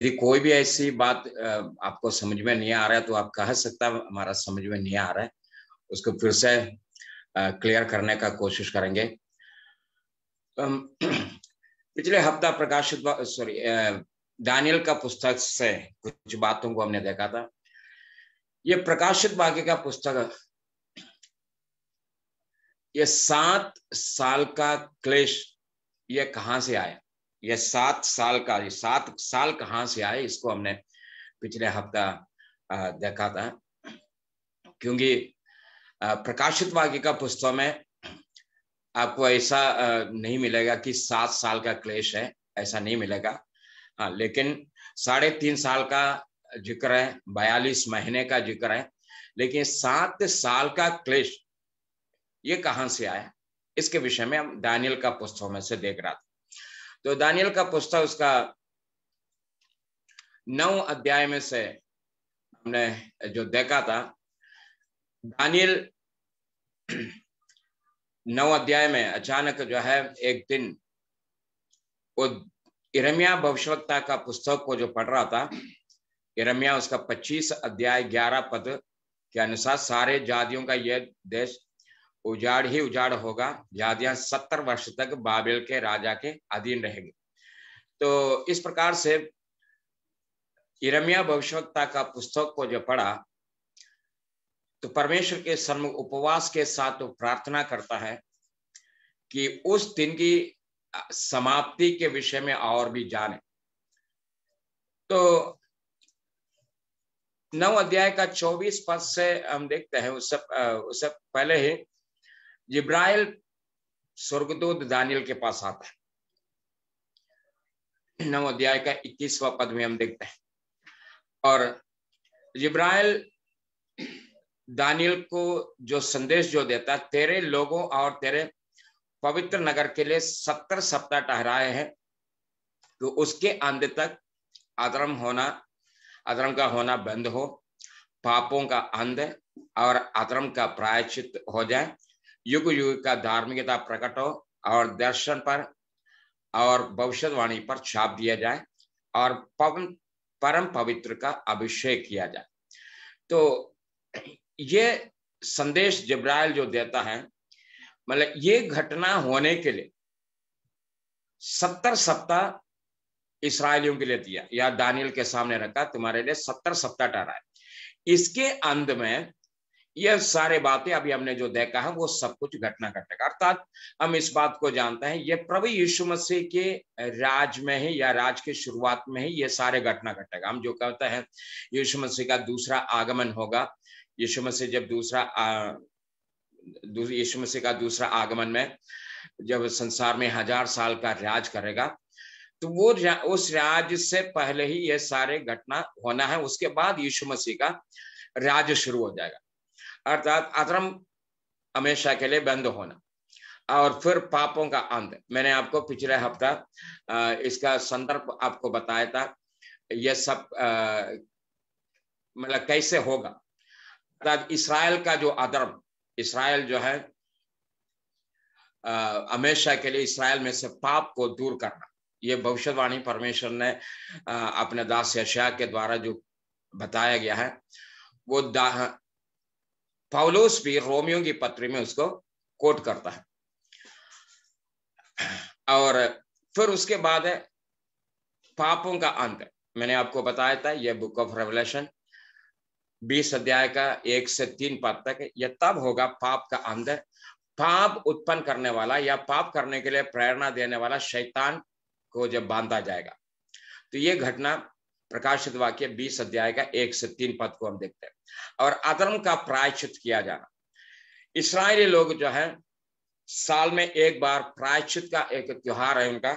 यदि कोई भी ऐसी बात आपको समझ में नहीं आ रहा है तो आप कह सकता है हमारा समझ में नहीं आ रहा है, उसको फिर से क्लियर करने का कोशिश करेंगे। पिछले हफ्ता प्रकाशित दानियल का पुस्तक से कुछ बातों को हमने देखा था। ये प्रकाशित वाक्य का पुस्तक, ये 7 साल का क्लेश ये कहां से आया, ये 7 साल का, ये 7 साल कहां से आए, इसको हमने पिछले हफ्ता देखा था। क्योंकि प्रकाशित वाक्य का पुस्तक में आपको ऐसा नहीं मिलेगा कि 7 साल का क्लेश है, ऐसा नहीं मिलेगा। हाँ, लेकिन 3.5 साल का जिक्र है, 42 महीने का जिक्र है, लेकिन 7 साल का क्लेश ये कहां से आया, इसके विषय में हम दानियल का पुस्तक में से देख रहा था। तो दानियल का पुस्तक उसका 9 अध्याय में से हमने जो देखा था, दानियल 9 अध्याय में अचानक जो है एक दिन वो यिर्मयाह भविष्यवक्ता का पुस्तक को जो पढ़ रहा था, यिर्मयाह उसका 25 अध्याय 11 पद के अनुसार सारे जातियों का यह देश उजाड़ ही उजाड़ होगा, जातियां 70 वर्ष तक बाबेल के राजा के अधीन रहेगी। तो इस प्रकार से यिर्मयाह भविष्यवक्ता का पुस्तक को जो पढ़ा तो परमेश्वर के सम्मुख उपवास के साथ तो प्रार्थना करता है कि उस दिन की समाप्ति के विषय में और भी जाने। तो 9 अध्याय का 24 पद से हम देखते हैं, उससे पहले ही जिब्राइल स्वर्गदूत दानियल के पास आता है। 9 अध्याय का 21वां पद में हम देखते हैं, और जिब्राइल दानियल को जो संदेश जो देता, तेरे लोगों और तेरे पवित्र नगर के लिए 70 सप्ताह ठहराए हैं, तो उसके अंत तक अधर्म का होना बंद हो, पापों का अंत और अधर्म का प्रायश्चित हो जाए, युग युग का धार्मिकता प्रकट हो, और दर्शन पर और भविष्यवाणी पर छाप दिया जाए, और परम पवित्र का अभिषेक किया जाए। तो ये संदेश जिब्राइल जो देता है, मतलब ये घटना होने के लिए 70 सप्ताह इस्राएलियों के लिए दिया, या दानियल के सामने रखा, तुम्हारे लिए 70 सप्ताह ठहराए। इसके अंत में यह सारे बातें अभी हमने जो देखा है वो सब कुछ घटना घटेगा। अर्थात हम इस बात को जानते हैं, ये प्रभु यीशु मसीह के राज में ही, या राज की शुरुआत में ही ये सारे घटना घटेगा। हम जो कहते हैं यीशु मसीह का दूसरा आगमन होगा, यीशु मसीह का दूसरा आगमन में जब संसार में 1000 साल का राज करेगा, तो वो उस राज से पहले ही ये सारे घटना होना है। उसके बाद यीशु मसीह का राज शुरू हो जाएगा, अर्थात अधर्म हमेशा के लिए बंद होना, और फिर पापों का अंत। मैंने आपको पिछले हफ्ता इसका संदर्भ आपको बताया था, यह सब मतलब कैसे होगा। अर्थात इसराइल का जो अधर्म, इसराइल जो है हमेशा के लिए इसराइल में से पाप को दूर करना, ये भविष्यवाणी परमेश्वर ने अपने दास यशायाह के द्वारा जो बताया गया है, वो पौलुस भी रोमियो की पत्री में उसको कोट करता है। और फिर उसके बाद है पापों का अंत। मैंने आपको बताया था ये बुक ऑफ रेवलेशन 20 अध्याय का 1 से 3 पद तक, यह तब होगा पाप का अंत। पाप उत्पन्न करने वाला या पाप करने के लिए प्रेरणा देने वाला शैतान को जब बांधा जाएगा, तो ये घटना प्रकाशित वाक्य 20 अध्याय का 1 से 3 पद को हम देखते हैं। और अधर्म का प्रायश्चित किया जाना, इस्राएली लोग जो है साल में एक बार प्रायश्चित का एक त्योहार है उनका,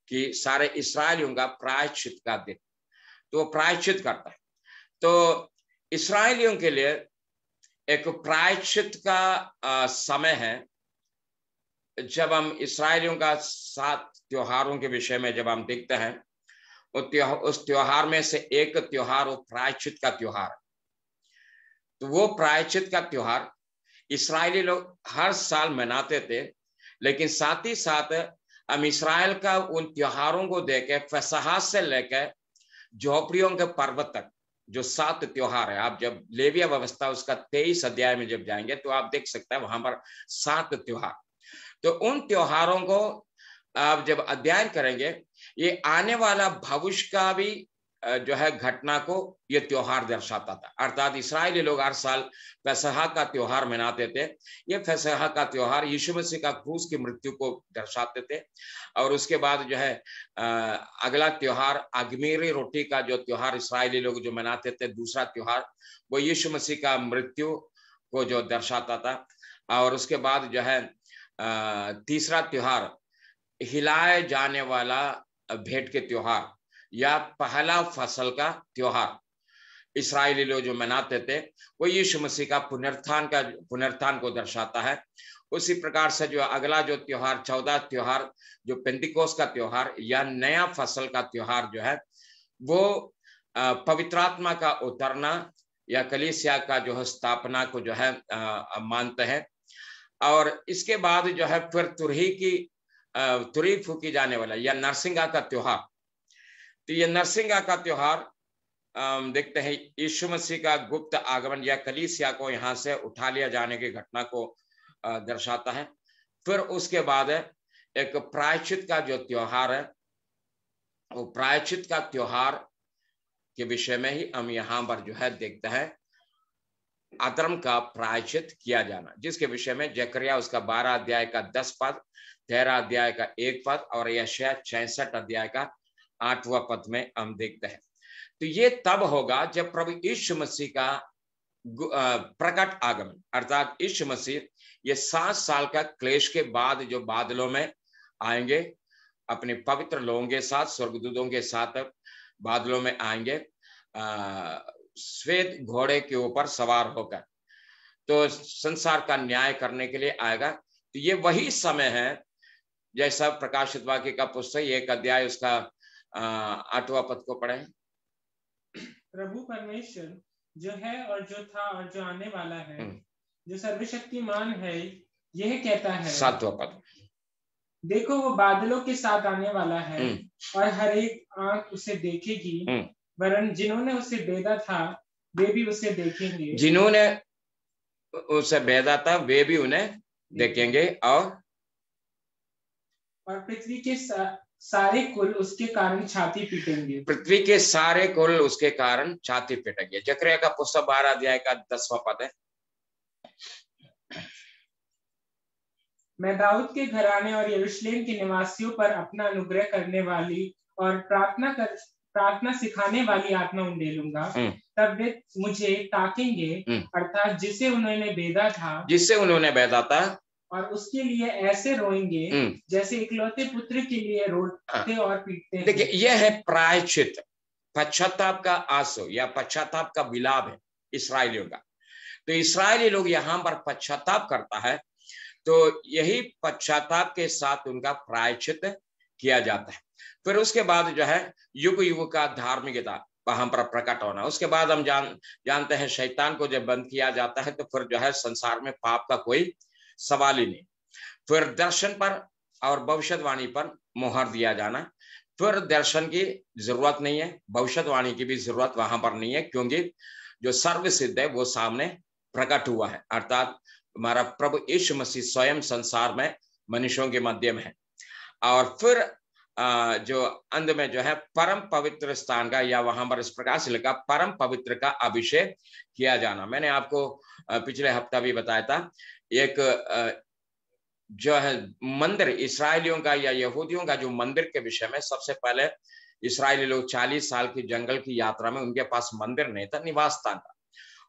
कि सारे इस्राएलियों का प्रायश्चित का दिन, तो प्रायश्चित करता है। तो इस्राएलियों के लिए एक प्रायश्चित का समय है। जब हम इस्राएलियों का 7 त्योहारों के विषय में जब हम देखते हैं, उस त्योहार में से एक त्योहार वो प्रायश्चित का त्योहार है। तो वो प्रायश्चित का त्योहार इस्राएली लोग हर साल मनाते थे, लेकिन साथ ही साथ हम इस्राएल का उन त्योहारों को देखे फसह से लेकर झोपड़ियों के पर्व तक जो 7 त्योहार है, आप जब लेविय व्यवस्था उसका 23 अध्याय में जब जाएंगे तो आप देख सकते हैं वहां पर 7 त्योहार। तो उन त्योहारों को आप जब अध्ययन करेंगे, ये आने वाला भविष्य का भी जो है घटना को ये त्योहार दर्शाता था। अर्थात इस्राएली लोग हर साल फसह का त्योहार मनाते थे। ये फसह का त्योहार यीशु मसीह का क्रूस की मृत्यु को दर्शाते थे। और उसके बाद जो है अगला त्योहार अगमीरी रोटी का जो त्योहार इस्राएली लोग जो मनाते थे, दूसरा त्योहार, वो यीशु मसीह का मृत्यु को जो दर्शाता था। और उसके बाद जो है तीसरा त्योहार हिलाए जाने वाला भेंट के त्योहार या पहला फसल का त्योहार इस्राएली लोग जो मनाते थे, वो यीशु मसीह का पुनरुत्थान को दर्शाता है। उसी प्रकार से जो अगला जो त्योहार 14 त्योहार जो पेंतिकोस का त्योहार या नया फसल का त्योहार जो है, वो पवित्र आत्मा का उतरना या कलीसिया का जो है स्थापना को जो है मानते हैं। और इसके बाद जो है फिर तुरही फूकी जाने वाला या नरसिंगा का त्योहार। तो ये नरसिंगा का त्योहार देखते हैं यीशु मसीह का गुप्त आगमन या कलीसिया को यहाँ से उठा लिया जाने की घटना को दर्शाता है। फिर उसके बाद एक प्रायश्चित का जो त्योहार है, वो प्रायश्चित का त्योहार के विषय में ही हम यहाँ पर जो है देखते हैं अधर्म का प्रायश्चित किया जाना, जिसके विषय में जकरिया उसका 12 अध्याय का 10 पद, 13 अध्याय का 1 पद और यशायाह 66 अध्याय का 8वां पद में हम देखते हैं। तो ये तब होगा जब प्रभु यीशु मसीह का प्रकट आगमन, अर्थात यीशु मसीह ये 7 साल का क्लेश के बाद जो बादलों में आएंगे, अपने पवित्र लोगों के साथ, स्वर्गदूतों के साथ बादलों में आएंगे श्वेत घोड़े के ऊपर सवार होकर, तो संसार का न्याय करने के लिए आएगा। तो ये वही समय है जैसा प्रकाशित वाक्य का पुस्तक 1 अध्याय उसका 8वां पद को पढ़े। प्रभु परमेश्वर जो है और जो था और जो आने वाला है, जो सर्वशक्तिमान है, यह कहता है। 7वां पद, देखो वो बादलों के साथ आने वाला है और हर एक आंख उसे देखेगी, वरन जिन्होंने उसे बेधा था वे भी उसे देखेंगे, जिन्होंने उसे बेधा था वे भी उन्हें देखेंगे, और पृथ्वी के सारे कुल उसके कारण छाती पीटेंगे। पृथ्वी के सारे कुल उसके कारण छाती पीटेंगे। जकरिया का पुस्तक 12 अध्याय का 10वां पद है। मैं दाऊद के घराने और यरूशलेम के निवासियों पर अपना अनुग्रह करने वाली और प्रार्थना सिखाने वाली आत्मा उंडेलूंगा, तब वे मुझे ताकेंगे, अर्थात जिसे उन्होंने बेधा था, और उसके लिए ऐसे रोएंगे जैसे इकलौते पुत्र के लिए रोते और पीटते हैं। देखिए, यह है प्रायश्चित, पश्चाताप का आंसू या पश्चाताप का विलाप है इस्राएलियों का। तो इस्राएली लोग यहाँ पर पश्चाताप करता है, तो यही पश्चाताप के साथ उनका प्रायश्चित किया जाता है। फिर उसके बाद जो है युग युग का धार्मिकता वहां पर प्रकट होना। उसके बाद हम जानते हैं शैतान को जब बंद किया जाता है तो फिर जो है संसार में पाप का कोई सवाल ही नहीं। फिर दर्शन पर और भविष्यवाणी पर मोहर दिया जाना। फिर दर्शन की जरूरत नहीं है, भविष्यवाणी की भी जरूरत वहां पर नहीं है, क्योंकि जो सर्व सिद्ध है वो सामने प्रकट हुआ है, अर्थात हमारा प्रभु यीशु मसीह स्वयं संसार में मनुष्यों के मध्य में है। और फिर जो अंत में जो है परम पवित्र स्थान का, या वहां पर इस प्रकार से लिखा परम पवित्र का अभिषेक किया जाना। मैंने आपको पिछले हफ्ता भी बताया था, एक जो है मंदिर इस्राएलियों का या यहूदियों का जो मंदिर के विषय में, सबसे पहले इस्राएली लोग 40 साल की जंगल की यात्रा में उनके पास मंदिर नहीं था, निवास स्थान था।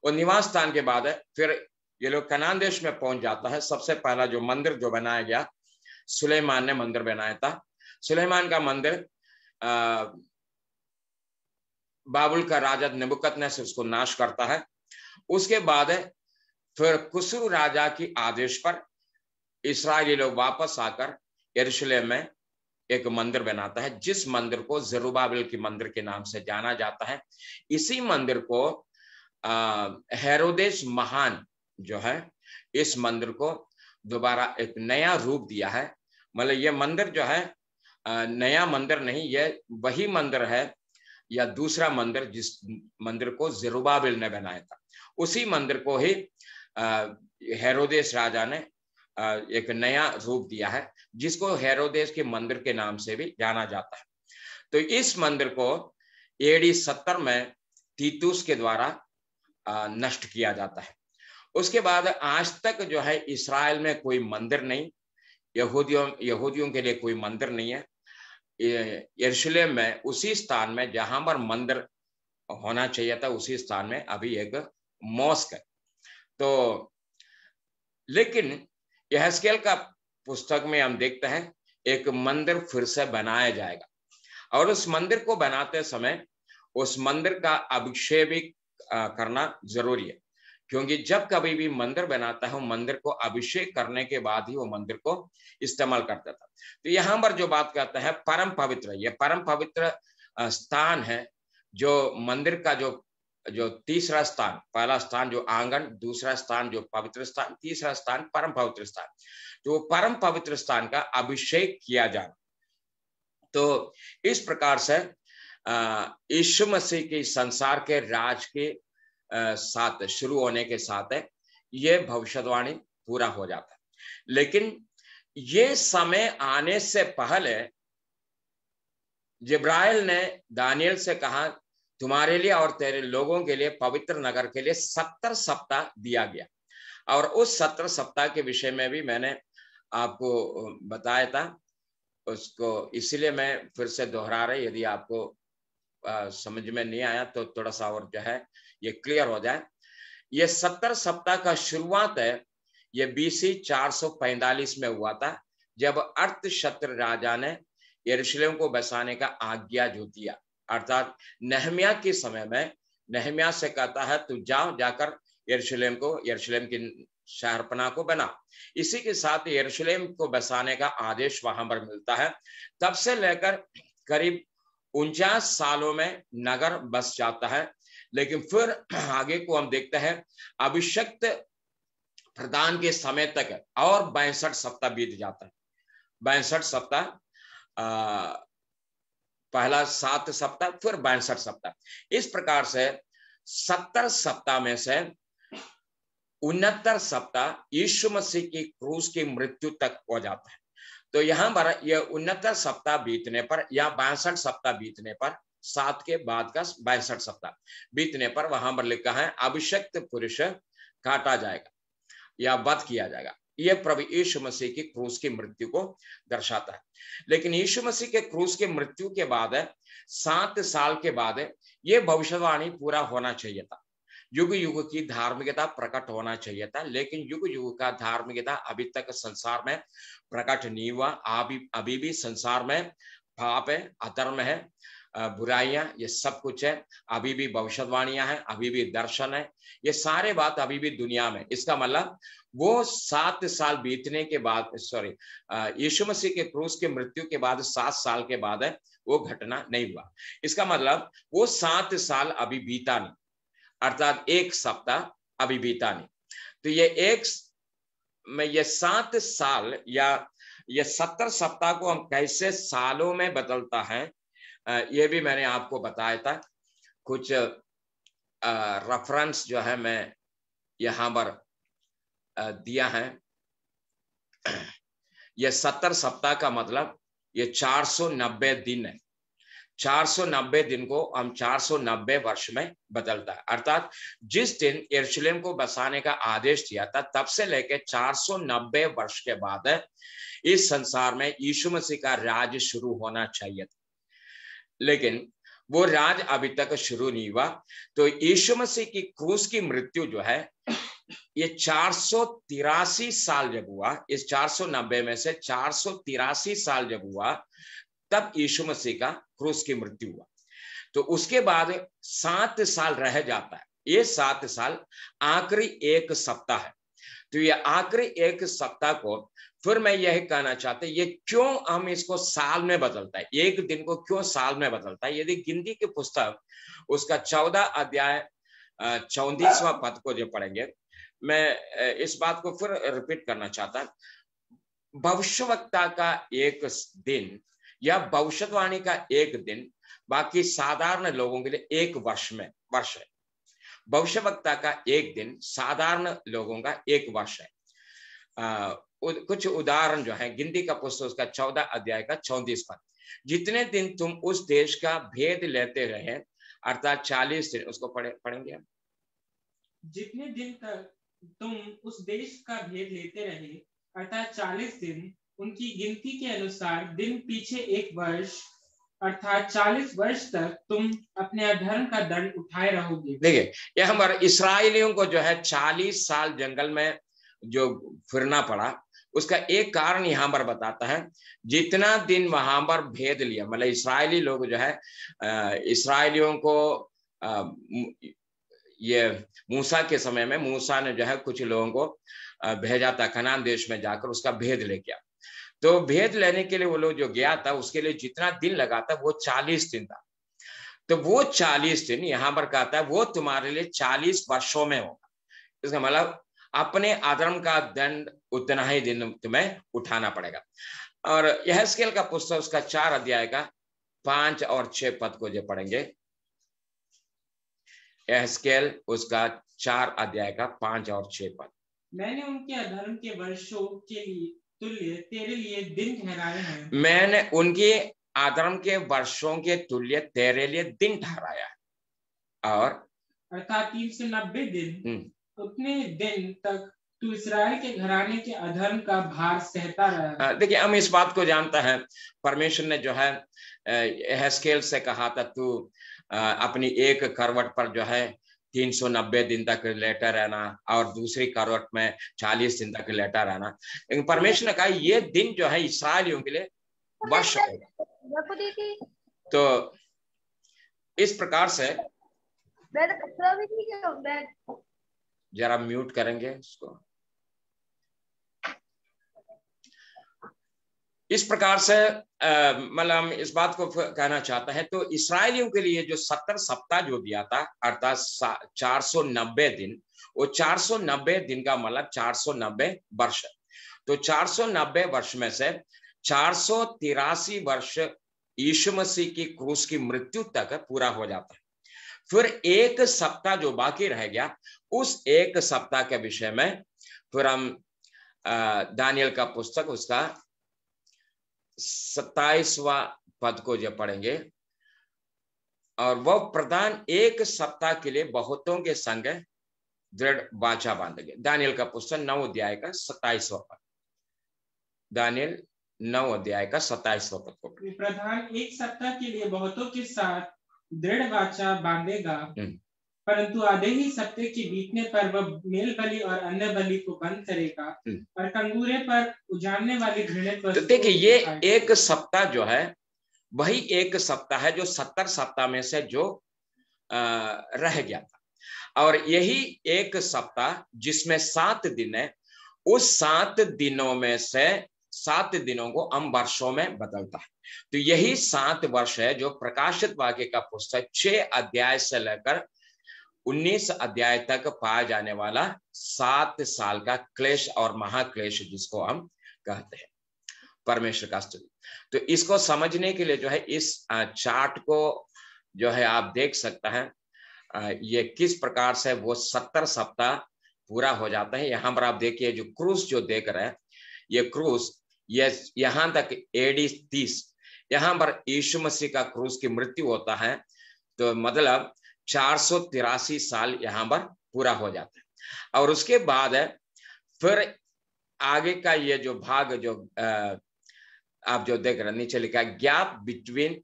और निवास स्थान के बाद फिर ये लोग कनान देश में पहुंच जाता है। सबसे पहला जो मंदिर जो बनाया गया, सुलेमान ने मंदिर बनाया था। सुलेमान का मंदिर बाबुल का राजा नेबुकदनेस्सर उसको नाश करता है। उसके बाद फिर कुसरू राजा की आदेश पर इस्राएली लोग वापस आकर यरूशलेम में एक मंदिर बनाता है, जिस मंदिर को जरुब्बाबिल के मंदिर के नाम से जाना जाता है। इसी मंदिर को हेरोदेस महान जो है, इस मंदिर को दोबारा एक नया रूप दिया है। मतलब ये मंदिर जो है नया मंदिर नहीं, ये वही मंदिर है या दूसरा मंदिर, जिस मंदिर को जरुब्बाबिल ने बनाया था, उसी मंदिर को ही हेरोदेस राजा ने एक नया रूप दिया है, जिसको हेरोदेस के मंदिर के नाम से भी जाना जाता है। तो इस मंदिर को AD 70 में तीतुस के द्वारा नष्ट किया जाता है। उसके बाद आज तक जो है इस्राएल में कोई मंदिर नहीं, यहूदियों के लिए कोई मंदिर नहीं है। यरूशलेम में उसी स्थान में जहां पर मंदिर होना चाहिए था, उसी स्थान में अभी एक मॉस्क है। तो लेकिन यहेजकेल का पुस्तक में हम देखते हैं एक मंदिर फिर से बनाया जाएगा, और उस मंदिर को बनाते समय उस मंदिर का अभिषेक भी करना जरूरी है, क्योंकि जब कभी भी मंदिर बनाता है, मंदिर को अभिषेक करने के बाद ही वो मंदिर को इस्तेमाल करता था। तो यहाँ पर जो बात कहता है परम पवित्र, ये परम पवित्र स्थान है, जो मंदिर का जो तीसरा स्थान, पहला स्थान जो आंगन, दूसरा स्थान जो पवित्र स्थान, तीसरा स्थान परम पवित्र स्थान, तो परम पवित्र स्थान का अभिषेक किया जाना। तो इस प्रकार से यीशु मसीह के संसार के राज के साथ शुरू होने के साथ है ये भविष्यवाणी पूरा हो जाता है। लेकिन ये समय आने से पहले जिब्राइल ने दानियल से कहा, तुम्हारे लिए और तेरे लोगों के लिए, पवित्र नगर के लिए 70 सप्ताह दिया गया। और उस 70 सप्ताह के विषय में भी मैंने आपको बताया था, उसको इसलिए मैं फिर से दोहरा रहा, यदि आपको समझ में नहीं आया तो थोड़ा सा और जो है ये क्लियर हो जाए। ये 70 सप्ताह का शुरुआत है, ये BC 445 में हुआ था, जब अर्थशस्त्र राजा ने यरूशलेम को बसाने का आज्ञा जो दिया, अर्थात नहम्याह के समय में नहम्याह से कहता है तू जाकर यरूशलेम की शहरपनाह को बना। इसी के साथ यरूशलेम को बसाने का आदेश वहां पर मिलता है। तब से लेकर करीब 49 सालों में नगर बस जाता है। लेकिन फिर आगे को हम देखते हैं, अभिषिक्त प्रधान के समय तक और 62 सप्ताह बीत जाता है। 62 सप्ताह, पहला 7 सप्ताह, फिर 62 सप्ताह। इस प्रकार से 70 सप्ताह में से 69 सप्ताह यीशु मसीह की क्रूस की मृत्यु तक हो जाता है। तो यहाँ पर यह 69 सप्ताह बीतने पर या 62 सप्ताह बीतने पर, 7 के बाद का 62 सप्ताह बीतने पर वहां पर लिखा है अभिषिक्त पुरुष काटा जाएगा या वध किया जाएगा। यह प्रभु यीशु मसीह की क्रूस की मृत्यु को दर्शाता है। लेकिन यीशु मसीह के क्रूस की मृत्यु के बाद 7 साल के बाद यह भविष्यवाणी पूरा होना चाहिए था। युग युग की धार्मिकता प्रकट होना चाहिए था, लेकिन युग युग का धार्मिकता अभी तक संसार में प्रकट नहीं हुआ। अभी भी संसार में पाप है, अधर्म है, बुराइयां, ये सब कुछ है। अभी भी भविष्यवाणियां हैं, अभी भी दर्शन है, ये सारे बात अभी भी दुनिया में। इसका मतलब वो 7 साल बीतने के बाद, यीशु मसीह के क्रूस की मृत्यु के बाद 7 साल के बाद है वो घटना नहीं हुआ। इसका मतलब वो 7 साल अभी बीता नहीं, अर्थात 1 सप्ताह अभी बीता नहीं। तो ये 7 साल या ये 70 सप्ताह को हम कैसे सालों में बदलता है, ये भी मैंने आपको बताया था। कुछ रेफरेंस जो है मैं यहाँ पर दिया है। ये 70 सप्ताह का मतलब ये 490 दिन है। 490 दिन को हम 490 वर्ष में बदलता है। अर्थात जिस दिन यरूशलेम को बसाने का आदेश दिया था, तब से लेकर 490 वर्ष के बाद इस संसार में यीशु मसीह का राज शुरू होना चाहिए था, लेकिन वो राज अभी तक शुरू नहीं हुआ। तो यीशु मसीह की क्रूस की मृत्यु जो है ये 483 साल जब हुआ, इस 490 में से 483 साल जब हुआ, तब यीशु मसीह का क्रूस की मृत्यु हुआ। तो उसके बाद 7 साल रह जाता है। ये 7 साल आखिरी 1 सप्ताह है। तो ये आखिरी 1 सप्ताह को फिर मैं यही कहना चाहता हूं, ये क्यों हम इसको साल में बदलता है, एक दिन को क्यों साल में बदलता है। यदि गिनती की पुस्तक उसका 14 अध्याय 34वां पद को जो पढ़ेंगे, मैं इस बात को फिर रिपीट करना चाहता हूं। भविष्यवक्ता का एक दिन या भविष्यवाणी का एक दिन बाकी साधारण लोगों के लिए एक वर्ष है। भविष्यवक्ता का एक दिन साधारण लोगों का एक वर्ष है। कुछ उदाहरण जो है, गिनती का पुस्तक उसका 14 अध्याय का 34 पद, जितने दिन तुम उस देश का भेद लेते रहे, अर्थात 40 दिन, उसको पढ़ेंगे हम। जितने दिन तक तुम उस देश का भेद लेते रहे अर्थात 40 दिन, उनकी गिनती के अनुसार दिन पीछे एक वर्ष, अर्थात 40 वर्ष तक तुम अपने अधर्म का दंड उठाए रहोगे। देखिए, यह हमारे इसराइलियों को जो है 40 साल जंगल में जो फिरना पड़ा, उसका एक कारण यहां पर बताता है। जितना दिन वहां पर भेद लिया, मतलब इसराइली लोग जो है, इसराइलियों को ये मूसा के समय में मूसा ने जो है कुछ लोगों को भेजा था कनान देश में जाकर उसका भेद लेके आ। तो भेद लेने के लिए वो लोग जो गया था, उसके लिए जितना दिन लगा था वो 40 दिन था। तो वो 40 दिन यहां पर कहता है वो तुम्हारे लिए 40 वर्षों में होगा। इसका मतलब अपने अधर्म का दंड उतना ही दिन तुम्हें उठाना पड़ेगा। और यहेजकेल का पुस्तक उसका 4 अध्याय का 5 और 6 पद को जो पढ़ेंगे, यहेजकेल उसका 4 अध्याय का 5 और 6 पद। मैंने उनके अधर्म के वर्षों के लिए तुल्य तेरे लिए दिन ठहराए हैं। मैंने उनके अधर्म के वर्षों के तुल्य तेरे लिए दिन ठहराया है। और अर्थात 390 दिन, उतने दिन तक तू इस्राएल के घराने के अधर्म का भार सहता रहा। देखिए, हम इस बात को जानता है, परमेश्वर ने जो है यहेजकेल से कहा था तू अपनी एक करवट पर जो है 390 दिन तक लेटा रहना और दूसरी करवट में 40 दिन तक लेटा रहना। लेकिन परमेश्वर ने कहा ये दिन जो है इसराइलियों के लिए वर्ष होगा। तो इस प्रकार से जरा म्यूट करेंगे उसको। इस प्रकार से मतलब हम इस बात को कहना चाहते हैं, तो इसराइलियों के लिए जो 70 सप्ताह जो दिया था, अर्थात 490 दिन, वो 490 दिन का मतलब 490 वर्ष। तो 490 वर्ष में से 483 वर्ष यीशु मसीह की क्रूस की मृत्यु तक पूरा हो जाता है। फिर एक सप्ताह जो बाकी रह गया, उस एक सप्ताह के विषय में फिर हम दानियल का पुस्तक उसका 27वां पद को जो पढ़ेंगे, और वह प्रधान एक सप्ताह के लिए बहुतों के संग दृढ़ वाचा बांधेंगे। दानियल का पुस्तक 9 अध्याय का 27वां पद। दानियल 9 अध्याय का 27वां पद को। प्रधान एक सप्ताह के लिए बहुतों के साथ दृढ़ वाचा बांधेगा, परंतु आधे ही सप्ताह के बीतने पर वह मेल बलि और अन्य बलि को बंद करेगा और कंगूरे पर उजाड़ने वाली घृणित वस्तु। तो देखिए, ये एक सप्ताह जो है वही एक सप्ताह है जो 70 सप्ताह में से जो रह गया था, और यही एक सप्ताह जिसमें 7 दिन है, उस 7 दिनों में से 7 दिनों को हम वर्षों में बदलता है। तो यही 7 वर्ष है जो प्रकाशित वाक्य का पुस्तक 6 अध्याय से लेकर 19 अध्याय तक पाया जाने वाला 7 साल का क्लेश और महाक्लेश जिसको हम कहते हैं। परमेश्वर का स्तुति। तो इसको समझने के लिए जो है इस चार्ट को जो है आप देख सकते हैं, ये किस प्रकार से वो 70 सप्ताह पूरा हो जाता है। यहाँ पर आप देखिए जो क्रूस जो देख रहे हैं, ये क्रूस ये यहाँ तक AD 30, यहाँ पर यीशु मसीह का क्रूस की मृत्यु होता है, तो मतलब 483 साल यहाँ पर पूरा हो जाता है। और उसके बाद फिर आगे का ये जो भाग जो आप जो देख रहे हैं, नीचे लिखा है gap between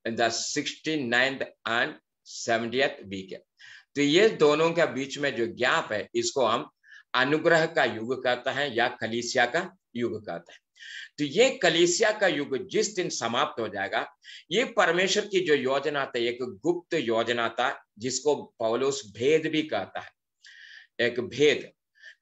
the 69th and 70th week है। तो ये दोनों के बीच में जो गैप है, इसको हम अनुग्रह का युग कहते हैं या कलीसिया का युग कहते हैं। तो ये कलीसिया का युग जिस दिन समाप्त हो जाएगा, ये परमेश्वर की जो योजना था, एक गुप्त योजना था जिसको पौलुस भेद भी कहता है। एक भेद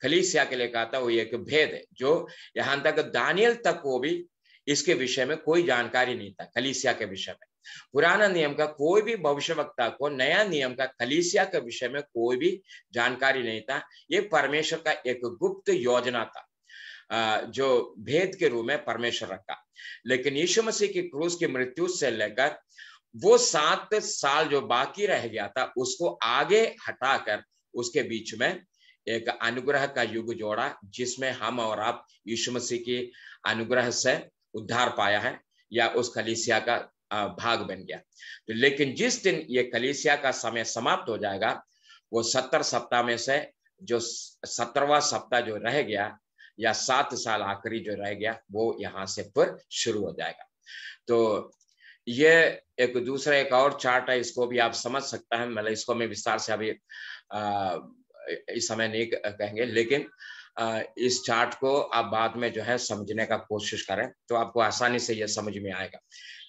कलीसिया के लिए कहता है, वो एक भेद है जो यहां तक दानियल तक को भी इसके विषय में कोई जानकारी नहीं था। कलीसिया के विषय में पुराना नियम का कोई भी भविष्यवक्ता को नया नियम का कलीसिया के विषय में कोई भी जानकारी नहीं था। ये परमेश्वर का एक गुप्त योजना था। जो भेद के रूप में परमेश्वर रखा। लेकिन यीशु मसीह की क्रूस की मृत्यु से लेकर वो 7 साल जो बाकी रह गया था उसको आगे हटाकर उसके बीच में एक अनुग्रह का युग जोड़ा, जिसमें हम और आप यीशु मसीह की अनुग्रह से उद्धार पाया है या उस कलीसिया का भाग बन गया। तो लेकिन जिस दिन ये कलीसिया का समय समाप्त हो जाएगा, वो 70 सप्ताह में से जो 17वां सप्ताह जो रह गया या 7 साल आखिरी जो रह गया, वो यहाँ से फिर शुरू हो जाएगा। तो ये एक दूसरा एक और चार्ट है, इसको भी आप समझ सकते हैं। मतलब इसको मैं विस्तार से अभी इस समय नहीं कहेंगे, लेकिन इस चार्ट को आप बाद में जो है समझने का कोशिश करें तो आपको आसानी से यह समझ में आएगा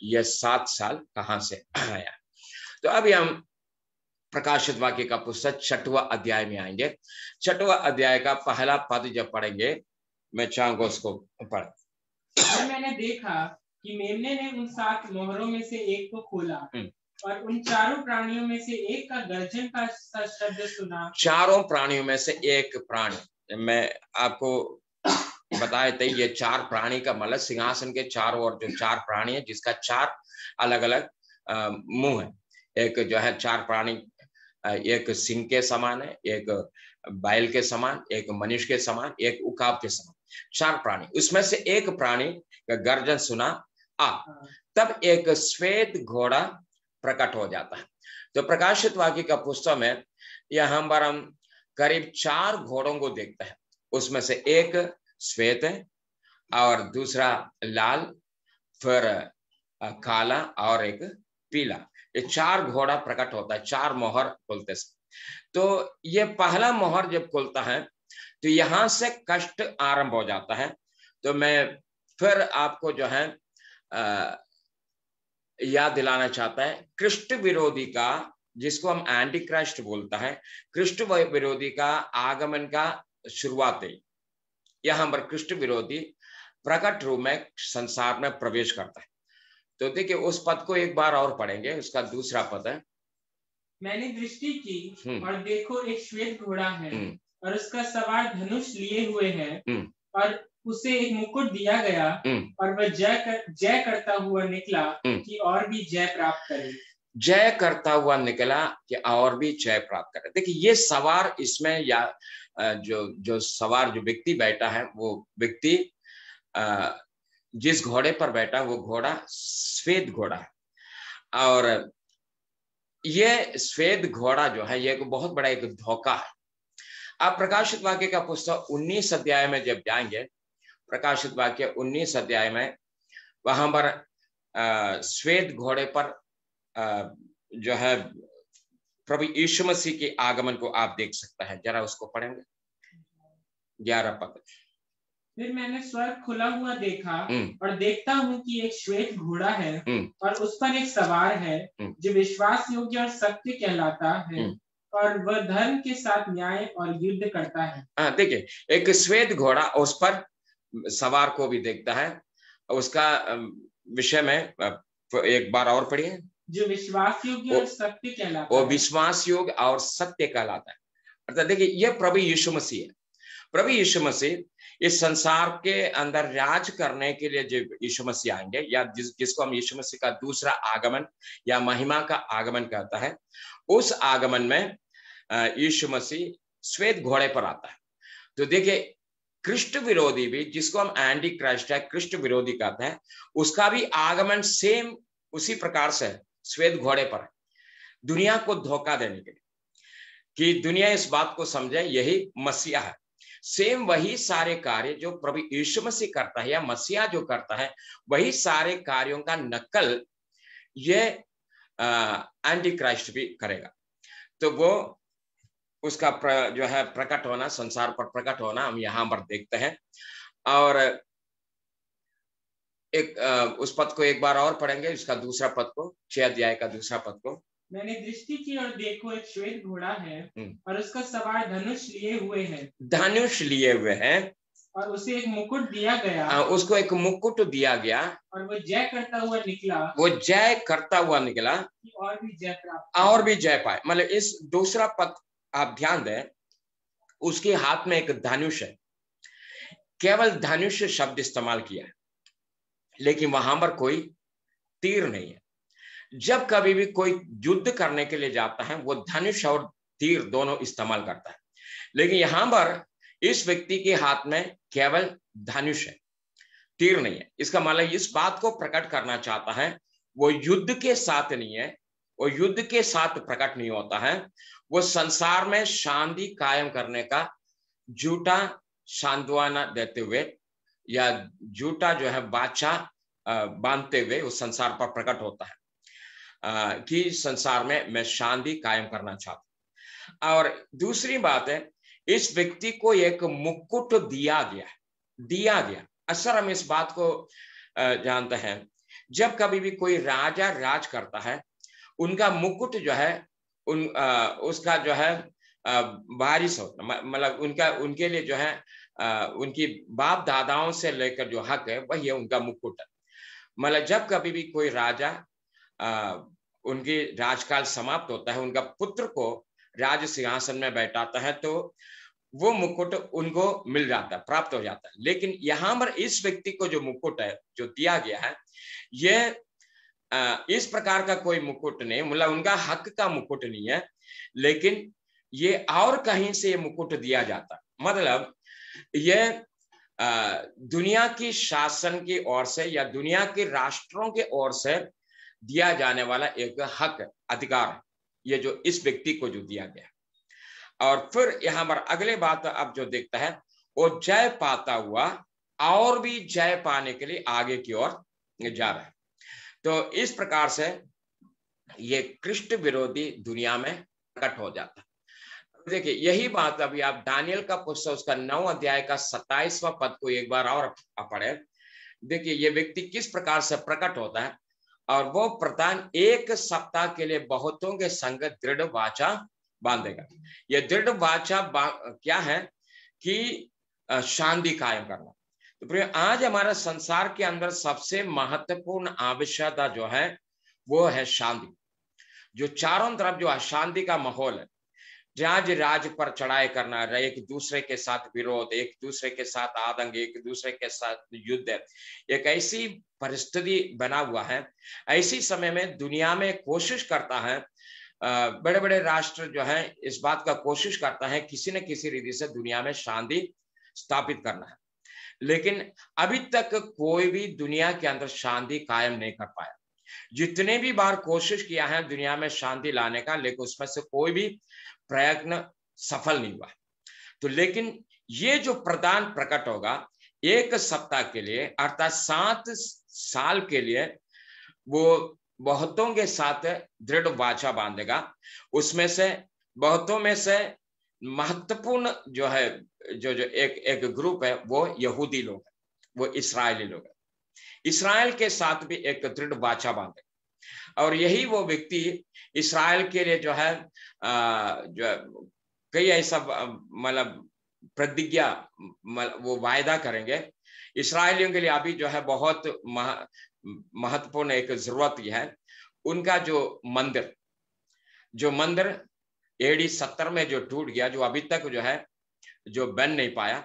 ये 7 साल कहाँ से आया। तो अभी हम प्रकाशित वाक्य का पुस्तक 6वां अध्याय में आएंगे। 6वां अध्याय का पहला पद जब पढ़ेंगे, मैं चाहूंगा उसको पढ़। मैंने देखा कि मेमने ने उन 7 मोहरों में से एक को खोला और उन चारों प्राणियों में से एक का गर्जन का शब्द सुना। चारों प्राणियों में से एक प्राणी, मैं आपको बताए थे, ये 4 प्राणी का मतलब सिंहासन के चारों ओर जो 4 प्राणी है, जिसका 4 अलग अलग मुंह है। एक जो है 4 प्राणी, एक सिंह के समान है, एक बैल के समान, एक मनुष्य के समान, एक उकाब के समान, 4 प्राणी। उसमें से एक प्राणी का गर्जन सुना तब एक श्वेत घोड़ा प्रकट हो जाता है। तो प्रकाशित वाक्य का पुस्तक में यहाँ पर हम करीब 4 घोड़ों को देखते हैं। उसमें से एक श्वेत है और दूसरा लाल, फिर काला और एक पीला। ये 4 घोड़ा प्रकट होता है 4 मोहर खुलते से। तो ये पहला मोहर जब खुलता है तो यहां से कष्ट आरंभ हो जाता है। तो मैं फिर आपको जो है याद दिलाना चाहता है, कृष्ण विरोधी का, जिसको हम एंटी क्राइस्ट बोलता है, कृष्ण विरोधी का आगमन का शुरुआत है। यहां पर कृष्ण विरोधी प्रकट रूप में संसार में प्रवेश करता है। तो देखिए उस पद को एक बार और पढ़ेंगे। उसका दूसरा पद है, मैंने दृष्टि की और देखो एक श्वेत घोड़ा है और उसका सवार धनुष लिए हुए है और उसे एक मुकुट दिया गया और वह जय करता हुआ निकला कि और भी जय प्राप्त करे। जय करता हुआ निकला कि और भी जय प्राप्त करे। देखिए ये सवार इसमें या जो सवार जो व्यक्ति बैठा है, वो व्यक्ति जिस घोड़े पर बैठा वो घोड़ा श्वेत घोड़ा है। और ये श्वेत घोड़ा जो है ये एक बहुत बड़ा एक धोखा है। आप प्रकाशित वाक्य का पुस्तक 19 अध्याय में जब जाएंगे, प्रकाशित वाक्य 19 अध्याय में, वहां पर श्वेत घोड़े पर जो है प्रभु यीशु मसीह के आगमन को आप देख सकते हैं। जरा उसको पढ़ेंगे 11 पद। फिर मैंने स्वर्ग खुला हुआ देखा और देखता हूँ कि एक श्वेत घोड़ा है और उस पर एक सवार है जो विश्वास योग्य और सत्य कहलाता है और वह धर्म के साथ न्याय और युद्ध करता है। देखिए एक श्वेत घोड़ा, उस पर सवार को भी देखता है। उसका विषय में एक बार और पढ़िए, जो विश्वास योग्य और सत्य कहलाता है। वो विश्वास योग्य और सत्य कहलाता है। अर्थात देखिए यह प्रभु यीशु मसीह है। प्रभु यीशु मसीह इस संसार के अंदर राज करने के लिए जो यीशु मसीह आएंगे, या जिसको हम यीशु मसीह का दूसरा आगमन या महिमा का आगमन कहता है, उस आगमन में यीशु मसीह श्वेत घोड़े पर आता है। तो देखिए कृष्ण विरोधी भी, जिसको हम एंटी क्राइस्ट है, कृष्ण विरोधी कहते हैं, उसका भी आगमन सेम उसी प्रकार से श्वेत घोड़े पर है, दुनिया को धोखा देने के लिए कि दुनिया इस बात को समझे यही मसीहा है। सेम वही सारे कार्य जो प्रभु यीशु मसीह करता है या मसीहा जो करता है, वही सारे कार्यों का नकल ये एंटी क्राइस्ट भी करेगा। तो वो उसका जो है प्रकट होना, संसार पर प्रकट होना हम यहाँ पर देखते हैं। और एक उस पद को एक बार और पढ़ेंगे, उसका दूसरा पद को, 6 अध्याय का दूसरा पद को। मैंने दृष्टि की और देखो एक श्वेत घोड़ा है और उसका सवार धनुष लिए हुए है। धनुष लिए हुए हैं और उसे एक मुकुट दिया गया। उसको एक मुकुट दिया गया और वो जय करता हुआ निकला। वो जय करता हुआ निकला कि और भी जय प्राप्त, और भी जय पाए। मतलब इस दूसरा पद आप ध्यान दें, उसके हाथ में एक धनुष है। केवल धनुष शब्द इस्तेमाल किया है, लेकिन वहां पर कोई तीर नहीं है। जब कभी भी कोई युद्ध करने के लिए जाता है वो धनुष और तीर दोनों इस्तेमाल करता है, लेकिन यहां पर इस व्यक्ति के हाथ में केवल धनुष है, तीर नहीं है। इसका मतलब इस बात को प्रकट करना चाहता है वो युद्ध के साथ नहीं है, वो युद्ध के साथ प्रकट नहीं होता है, वो संसार में शांति कायम करने का झूठा सांत्वना देते हुए या झूठा जो है बाचा बांधते हुए उस संसार पर प्रकट होता है कि संसार में मैं शांति कायम करना चाहता हूं। और दूसरी बात है, इस व्यक्ति को एक मुकुट दिया गया। अक्सर हम इस बात को जानते हैं, जब कभी भी कोई राजा राज करता है उनका मुकुट जो है उसका जो है वारिस होता, मतलब उनके लिए जो है उनकी बाप दादाओं से लेकर जो हक है वही है उनका मुकुट। मतलब जब कभी भी कोई राजा उनकी राजकाल समाप्त होता है, उनका पुत्र को राज सिंहासन में बैठाता है तो वो मुकुट उनको मिल जाता है, प्राप्त हो जाता है। लेकिन यहां पर इस व्यक्ति को जो मुकुट है जो दिया गया है, ये इस प्रकार का कोई मुकुट नहीं, मतलब उनका हक का मुकुट नहीं है, लेकिन ये और कहीं से ये मुकुट दिया जाता। मतलब ये दुनिया की शासन की ओर से या दुनिया के राष्ट्रों के ओर से दिया जाने वाला एक हक अधिकार, ये जो इस व्यक्ति को जो दिया गया। और फिर यहां पर अगले बात अब जो देखता है, वो जय पाता हुआ और भी जय पाने के लिए आगे की ओर जा रहा है। तो इस प्रकार से ये कृष्ण विरोधी दुनिया में प्रकट हो जाता है। देखिए यही बात अभी आप दानियल का पुस्तक उसका 9 अध्याय का 27वां पद को एक बार और पढ़े। देखिए ये व्यक्ति किस प्रकार से प्रकट होता है, और वो प्रधान 1 सप्ताह के लिए बहुतों के संग दृढ़ वाचा बांधेगा। ये दृढ़ वाचा क्या है कि शांति कायम करना। तो आज हमारा संसार के अंदर सबसे महत्वपूर्ण आवश्यकता जो है वो है शांति। जो चारों तरफ जो अशांति का माहौल है, राज पर चढ़ाई करना, एक दूसरे के साथ विरोध, एक दूसरे के साथ आतंक, एक दूसरे के साथ युद्ध, एक ऐसी परिस्थिति बना हुआ है। ऐसी समय में दुनिया में कोशिश करता है, बड़े बड़े राष्ट्र जो है इस बात का कोशिश करता है किसी न किसी रीति से दुनिया में शांति स्थापित करना है, लेकिन अभी तक कोई भी दुनिया के अंदर शांति कायम नहीं कर पाया। जितने भी बार कोशिश किया है दुनिया में शांति लाने का, लेकिन उसमें से कोई भी प्रयत्न सफल नहीं हुआ। तो लेकिन ये जो प्रदान प्रकट होगा 1 सप्ताह के लिए, अर्थात 7 साल के लिए, वो बहुतों के साथ दृढ़ वाचा बांधेगा। उसमें से बहुतों में से महत्वपूर्ण जो है जो एक ग्रुप है वो यहूदी लोग है, वो इस्राएली लोग है। इस्राएल के साथ भी एक दृढ़ वाचा बांधे, और यही वो व्यक्ति इस्राएल के लिए जो है जो कई ऐसा मतलब प्रतिज्ञा वो वायदा करेंगे। इस्राएलियों के लिए अभी जो है बहुत महत्वपूर्ण एक जरूरत यह है, उनका जो मंदिर AD 70 में जो टूट गया, जो अभी तक जो है जो बन नहीं पाया,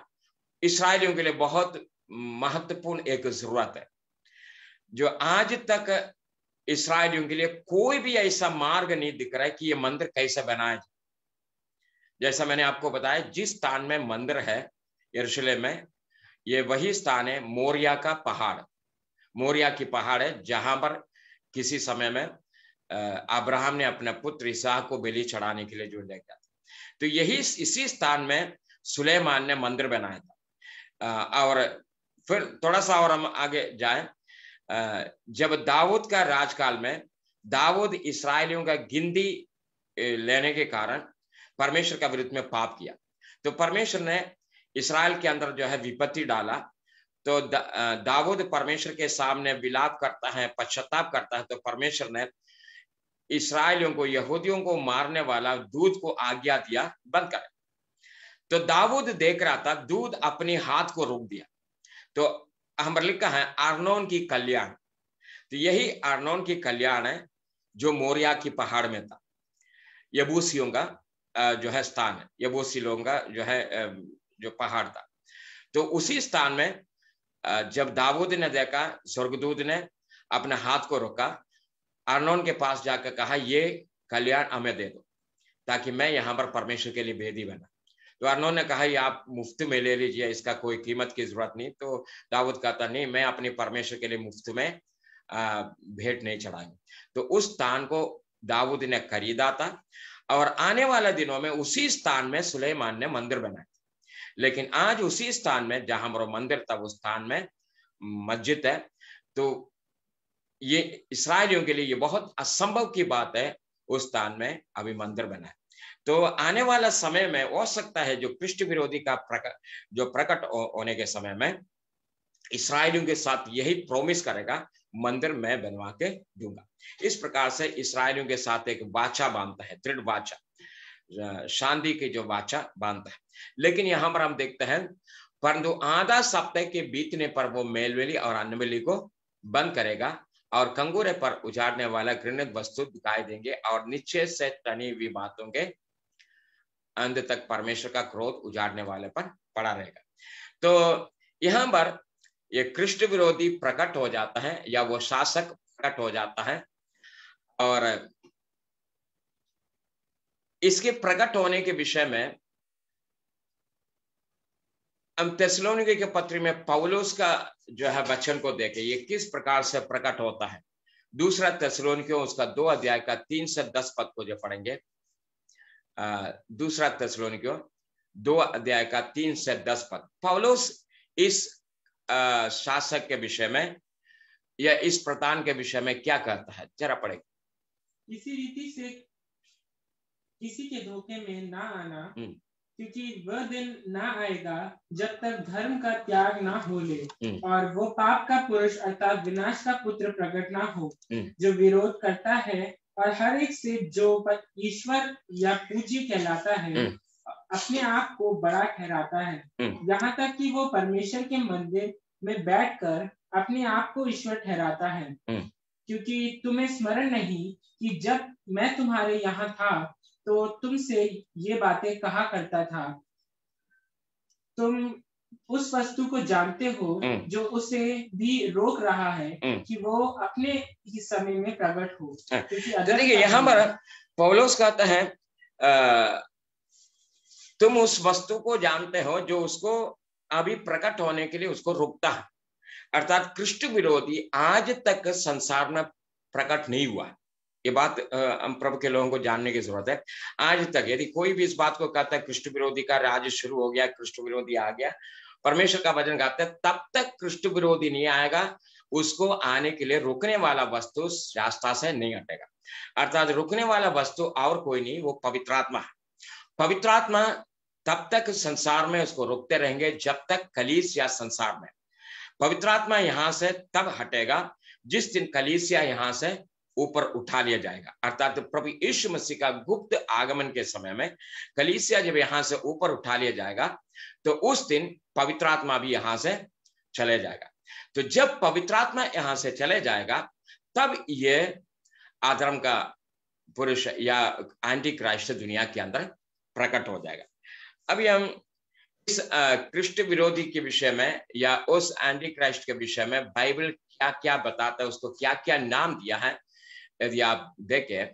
इस्राएलियों के लिए बहुत महत्वपूर्ण एक जरूरत है। जो आज तक इस्राएलियों के लिए कोई भी ऐसा मार्ग नहीं दिख रहा है कि ये मंदिर कैसे बनाया जाए। जैसा मैंने आपको बताया, जिस स्थान में मंदिर है यरूशलेम में, ये वही स्थान है मोरिया का पहाड़। मोरिया की पहाड़ है जहां पर किसी समय में अब्राहम ने अपने पुत्र इसहाक को बलि चढ़ाने के लिए जो ले गया था। तो यही इसी स्थान में सुलेमान ने मंदिर बनाया था। और फिर थोड़ा सा और हम आगे जाएं, जब दाऊद का राजकाल में दाऊद इस्राएलियों का गिनती लेने के कारण परमेश्वर का विरुद्ध में पाप किया, तो परमेश्वर ने इस्राएल के अंदर जो है विपत्ति डाला। तो दाऊद परमेश्वर के सामने विलाप करता है, पश्चाताप करता है, तो परमेश्वर ने इस्राएलियों को, यहूदियों को मारने वाला दूध को आज्ञा दिया बंद कर। तो दाऊद देख रहा था, दूध अपने हाथ को रोक दिया। तो हम पर लिखा है अर्नोन की कल्याण। तो यही अर्नोन की कल्याण है जो मोरिया की पहाड़ में था। यबूसियों का जो है स्थान है, यबूसी लोगों का जो है जो पहाड़ था। तो उसी स्थान में जब दाऊद ने देखा, स्वर्गदूत ने अपने हाथ को रोका, अर्नोन के पास जाकर कहा ये कल्याण हमें दे दो ताकि मैं यहाँ पर परमेश्वर के लिए भेदी बना। तो अर्नोन ने कहा ये आप मुफ्त में ले लीजिए, इसका कोई कीमत की जरूरत नहीं। तो दाऊद कहता नहीं, मैं अपने परमेश्वर के लिए मुफ्त में भेंट नहीं चढ़ाऊंगा। तो उस स्थान को दाऊद ने खरीदा था और आने वाले दिनों में उसी स्थान में सुलेमान ने मंदिर बनाया। लेकिन आज उसी स्थान में जहां पर मंदिर था उस स्थान में मस्जिद है। तो ये इस्राएलियों के लिए ये बहुत असंभव की बात है, उस स्थान में अभी मंदिर बना है। तो आने वाला समय में हो सकता है जो कृष्ण विरोधी का प्रकट होने के समय में इस्राएलियों के साथ यही प्रॉमिस करेगा, मंदिर मैं बनवा के दूंगा। इस प्रकार से इस्राएलियों के साथ एक वाचा बांधता है, दृढ़ वाचा, शांति की जो वाचा बांधता है। लेकिन यहां पर हम देखते हैं परंतु आधा सप्ताह के बीतने पर वो मेलवेली और अन्नबलि को बंद करेगा और कंगूरे पर उजाड़ने वाला घृणित वस्तु दिखाई देंगे और नीचे से तनी हुई बातों के अंत तक परमेश्वर का क्रोध उजाड़ने वाले पर पड़ा रहेगा। तो यहां पर ये कृष्ण विरोधी प्रकट हो जाता है या वो शासक प्रकट हो जाता है। और इसके प्रकट होने के विषय में हम थिस्सलुनीके के पत्र में पौलुस का जो है वचन को देखें, ये किस प्रकार से प्रकट होता है। दूसरा थिस्सलुनीके उसका 2 अध्याय का 3 से 10 पद को जो पढ़ेंगे, दूसरा थिस्सलुनीके 2 अध्याय का 3 से 10 पद, पौलुस इस शासक के विषय में या इस प्रधान के विषय में क्या कहता है, जरा पढ़ेंगे। इसी रीति से किसी के धोखे में ना आना, क्योंकि वह दिन ना आएगा जब तक धर्म का त्याग ना हो ले और वो पाप का पुरुष अर्थात विनाश का पुत्र प्रकट ना हो, जो विरोध करता है और हर एक से जो ईश्वर या पूज्य कहलाता है अपने आप को बड़ा ठहराता है, यहाँ तक कि वो परमेश्वर के मंदिर में बैठकर अपने आप को ईश्वर ठहराता है। क्योंकि तुम्हें स्मरण नहीं कि जब मैं तुम्हारे यहाँ था तो तुमसे ये बातें कहा करता था। तुम उस वस्तु को जानते हो जो उसे भी रोक रहा है कि वो अपने ही समय में प्रकट हो। देखिए यहाँ पर पौलुस कहता है तुम उस वस्तु को जानते हो जो उसको अभी प्रकट होने के लिए उसको रोकता है। अर्थात कृष्ण विरोधी आज तक संसार में प्रकट नहीं हुआ। ये बात हम प्रभु के लोगों को जानने की जरूरत है। आज तक यदि कोई भी इस बात को कहता है कृष्ण विरोधी का राज शुरू हो गया, कृष्ण विरोधी आ गया, परमेश्वर का वचन कहता है तब तक कृष्ण विरोधी नहीं आएगा, उसको आने के लिए रुकने वाला वस्तु रास्ता से नहीं हटेगा। अर्थात रुकने वाला वस्तु और कोई नहीं, वो पवित्र आत्मा है। पवित्र आत्मा तब तक संसार में उसको रोकते रहेंगे जब तक कलीसिया संसार में। पवित्र आत्मा यहां से तब हटेगा जिस दिन कलीसिया यहां से ऊपर उठा लिया जाएगा। अर्थात प्रभु यीशु मसीह का गुप्त आगमन के समय में कलीसिया जब यहां से ऊपर उठा लिया जाएगा तो उस दिन पवित्र आत्मा भी यहां से चले जाएगा। तो जब पवित्र आत्मा यहां से चले जाएगा तब ये अधर्म का पुरुष या एंटी क्राइस्ट दुनिया के अंदर प्रकट हो जाएगा। अभी हम इस कृष्ण विरोधी के विषय में या उस एंटी क्राइस्ट के विषय में बाइबल क्या क्या बताता है, उसको क्या क्या नाम दिया है, यदि आप देखें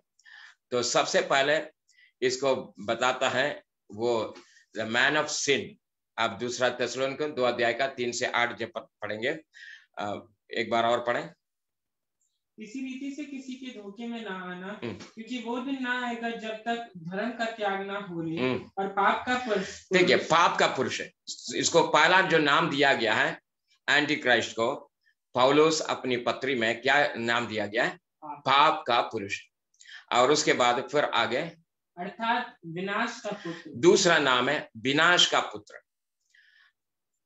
तो सबसे पहले इसको बताता है वो द मैन ऑफ सिन। आप दूसरा थिस्सलुनीके 2 अध्याय का 3 से 8 जब पढ़ेंगे, एक बार और पढ़ें। इसी रीति से किसी के धोखे में ना आना, क्योंकि वो दिन ना आएगा जब तक धर्म का त्याग ना हो ले और पाप का पुरुष। देखिए पाप का पुरुष है, इसको पहला जो नाम दिया गया है एंटी क्राइस्ट को, पौलुस अपनी पत्री में क्या नाम दिया गया है, पाप का पुरुष। और उसके बाद फिर आगे अर्थात विनाश का पुत्र। दूसरा नाम है विनाश का पुत्र,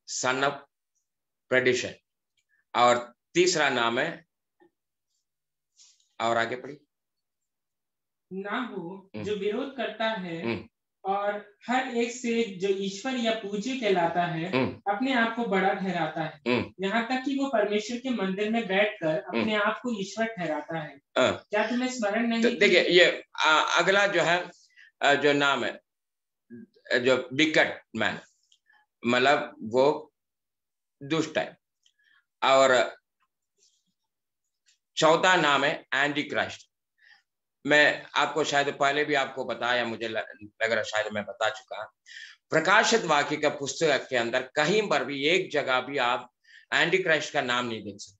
सन ऑफ परडिशन। और तीसरा नाम है, और आगे पढ़ी, ना हो जो विरोध करता है और हर एक से जो ईश्वर या पूज्य कहलाता है अपने आप को बड़ा ठहराता है, यहाँ तक कि वो परमेश्वर के मंदिर में बैठकर अपने आप को ईश्वर ठहराता है। क्या तुम्हें स्मरण नहीं? तो देखिए ये अगला जो है जो नाम है जो विकेट मैन, मतलब वो दुष्ट है। और चौथा नाम है एंटी क्राइस्ट। मैं आपको शायद पहले भी आपको बताया, मुझे लग रहा शायद मैं बता चुका। प्रकाशित वाक्य का पुस्तक के अंदर कहीं पर भी एक जगह भी आप एंटी क्राइस्ट का नाम नहीं देख सकता।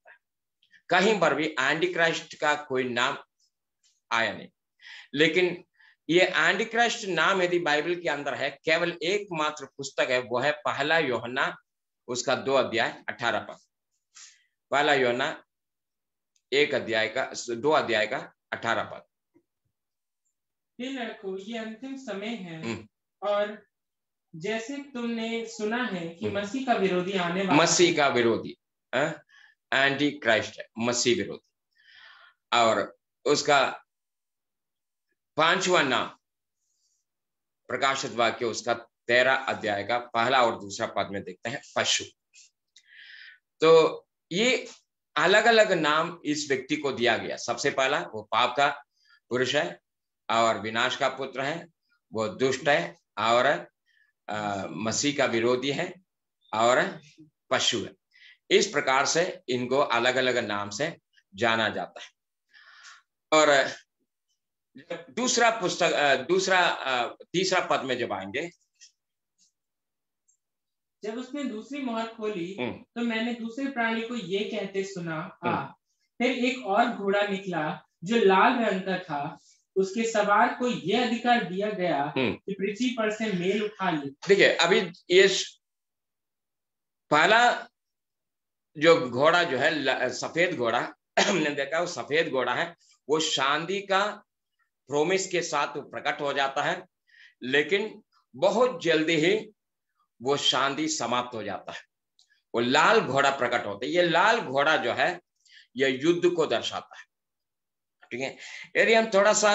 कहीं पर भी एंटी क्राइस्ट का कोई नाम आया नहीं। लेकिन ये एंटी क्राइस्ट नाम यदि बाइबल के अंदर है, केवल एकमात्र पुस्तक है, वो है पहला यूहन्ना उसका 2 अध्याय 18 पद। पहला यूहन्ना 2 अध्याय का 18 पद। लड़कों, ये अंतिम समय है और जैसे तुमने सुना है कि मसीह का विरोधी आने वाला, मसीह का विरोधी एंटी क्राइस्ट है, मसीह विरोधी। और उसका 5वां नाम प्रकाशित वाक्य उसका 13 अध्याय का पहला और दूसरा पद में देखते हैं, पशु। तो ये अलग अलग नाम इस व्यक्ति को दिया गया। सबसे पहला वो पाप का पुरुष है और विनाश का पुत्र है, वो दुष्ट है और मसीह का विरोधी है और पशु है। इस प्रकार से इनको अलग अलग नाम से जाना जाता है। और तीसरा पद में जब आएंगे, जब उसने दूसरी मोहर खोली तो मैंने दूसरे प्राणी को ये कहते सुना, फिर एक और घोड़ा निकला जो लाल रंग का था। उसके सवार को यह अधिकार दिया गया कि पृथ्वी पर से मेल उठा ले। देखिए, अभी ये पहला जो घोड़ा जो है सफेद घोड़ा हमने देखा, वो सफेद घोड़ा है, वो शांति का प्रोमिस के साथ प्रकट हो जाता है, लेकिन बहुत जल्दी ही वो शांति समाप्त हो जाता है। वो लाल घोड़ा प्रकट होता है। ये लाल घोड़ा जो है यह युद्ध को दर्शाता है। ठीक है, यदि हम थोड़ा सा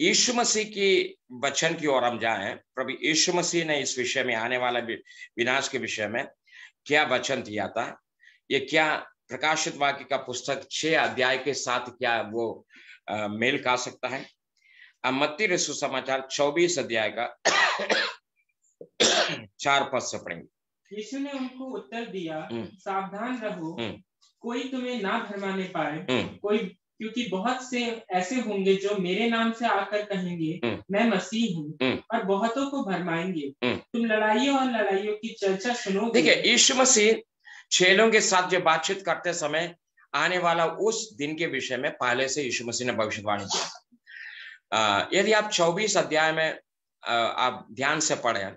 यीशु मसीह की वचन की ओर हम जाएं, प्रभु यीशु मसीह ने इस विषय में, आने वाला विनाश के विषय में क्या वचन दिया था, ये क्या प्रकाशित वाक्य का पुस्तक 6 अध्याय के साथ क्या वो मेल खा सकता है। अब मत्ती रसूल समाचार 24 अध्याय का 4 पद से पढ़ेंगे। यीशु ने उनको उत्तर दिया, सावधान रहो, कोई तुम्हें ना भरमाने पाए, क्योंकि बहुत से ऐसे होंगे जो मेरे नाम से आकर कहेंगे मैं मसीह हूँ, और बहुतों को भरमाएंगे। तुम लड़ाइयों और लड़ाइयों की चर्चा सुनोगे। देखिए, यीशु मसीह चेलों के साथ जो बातचीत करते समय आने वाला उस दिन के विषय में पहले से यीशु मसीह ने भविष्यवाणी किया था। यदि आप 24 अध्याय में आप ध्यान से पढ़ें,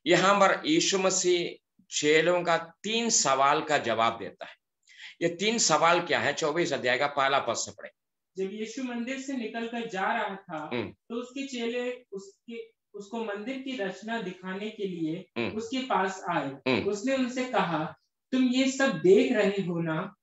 यहाँ पर यीशु मसीह चेलों का 3 सवाल का जवाब देता है। ये 3 सवाल क्या है? 24 अध्याय का पहला पद से पढ़े। जब यीशु मंदिर से निकलकर जा रहा था तो उसके चेले उसको मंदिर की रचना दिखाने के लिए उसके पास आए। उसने उनसे कहा, तुम ये सब देख रहे हो ना?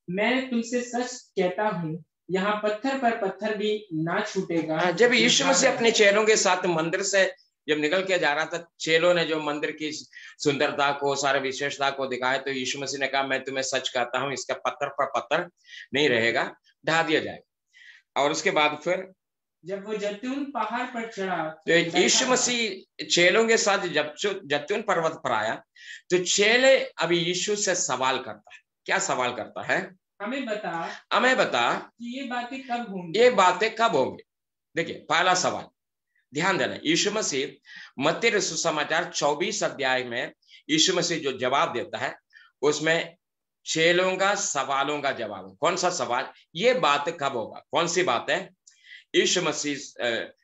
मैं तुमसे सच कहता हूँ, यहाँ पत्थर पर पत्थर भी ना छूटेगा। जब यीशु मसीह अपने चेलों के साथ मंदिर से जब निकल के जा रहा था, चेलों ने जो मंदिर की सुंदरता को, सारे विशेषता को दिखाया, तो यीशु मसीह ने कहा, मैं तुम्हें सच कहता हूं, इसका पत्थर पर पत्थर नहीं रहेगा, ढा दिया जाएगा। और उसके बाद फिर जब वो जैतून पहाड़ पर चढ़ा, तो यीशु मसीह चेलों के साथ जब जैतून पर्वत पर आया, तो चेले अभी यीशु से सवाल करता है। क्या सवाल करता है? हमें बता कि ये बातें कब होंगी? ये बातें कब होंगी? देखिए, पहला सवाल ध्यान देना, यीशु मसीह मत्ती रसूल समाचार 24 अध्याय में यीशु मसीह जो जवाब देता है, उसमें चेलों का सवालों का जवाब है। कौन सा सवाल? ये बात कब होगा? कौन सी बात है? यीशु मसीह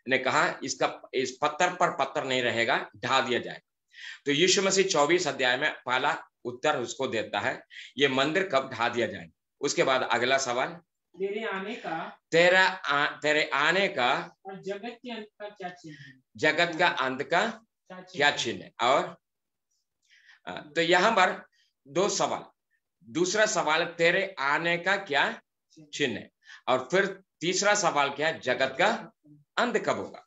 ने कहा, इस पत्थर पर पत्थर नहीं रहेगा, ढा दिया जाएगा। तो यीशु मसीह 24 अध्याय में पहला उत्तर उसको देता है, ये मंदिर कब ढा दिया जाएगा। उसके बाद अगला सवाल, तेरे आने का और जगत के अंत का क्या चिन्ह है? जगत का अंत का क्या चिन्ह है? और तो यहाँ पर 2 सवाल। दूसरा सवाल, तेरे आने का क्या चिन्ह है? और फिर तीसरा सवाल क्या है? जगत का अंत कब होगा?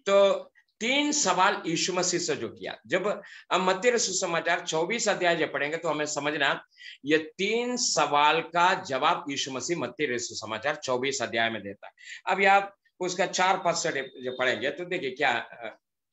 तो 3 सवाल यीशु मसीह से जो किया। जब हम मत्ती रसूल समाचार 24 अध्याय जब पढ़ेंगे तो हमें समझना, ये 3 सवाल का जवाब यीशु मसीह मत्ती रसूल समाचार 24 अध्याय में देता है। अब आप उसका 4 पद से जब पढ़ेंगे तो देखिए क्या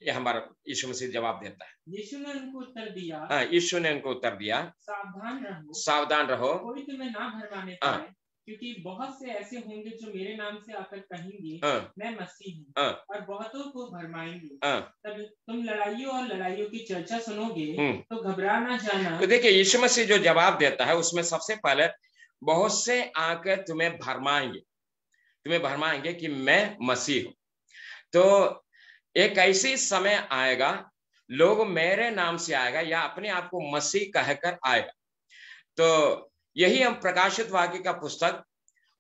ये हमारा यीशु मसीह जवाब देता है। यीशु ने उनको उत्तर दिया, हाँ, यीशु ने उनको उत्तर दिया, सावधान रहो, कोई तुम्हें ना भरमाने पाए, क्योंकि बहुत से ऐसे होंगे जो मेरे नाम से आकर कहेंगे मैं मसीह हूँ, और बहुतों को भरमाएंगे। तब तुम लड़ाइयों और लड़ाइयों की चर्चा सुनोगे तो घबरा ना जाना। तो देखिए यीशु मसीह जो जवाब देता है उसमें सबसे पहले बहुत से आकर तुम्हें भरमाएंगे कि मैं मसीह हूं। तो एक ऐसी समय आएगा लोग मेरे नाम से आएगा या अपने आप को मसीह कहकर आएगा। तो यही हम प्रकाशित वाक्य का पुस्तक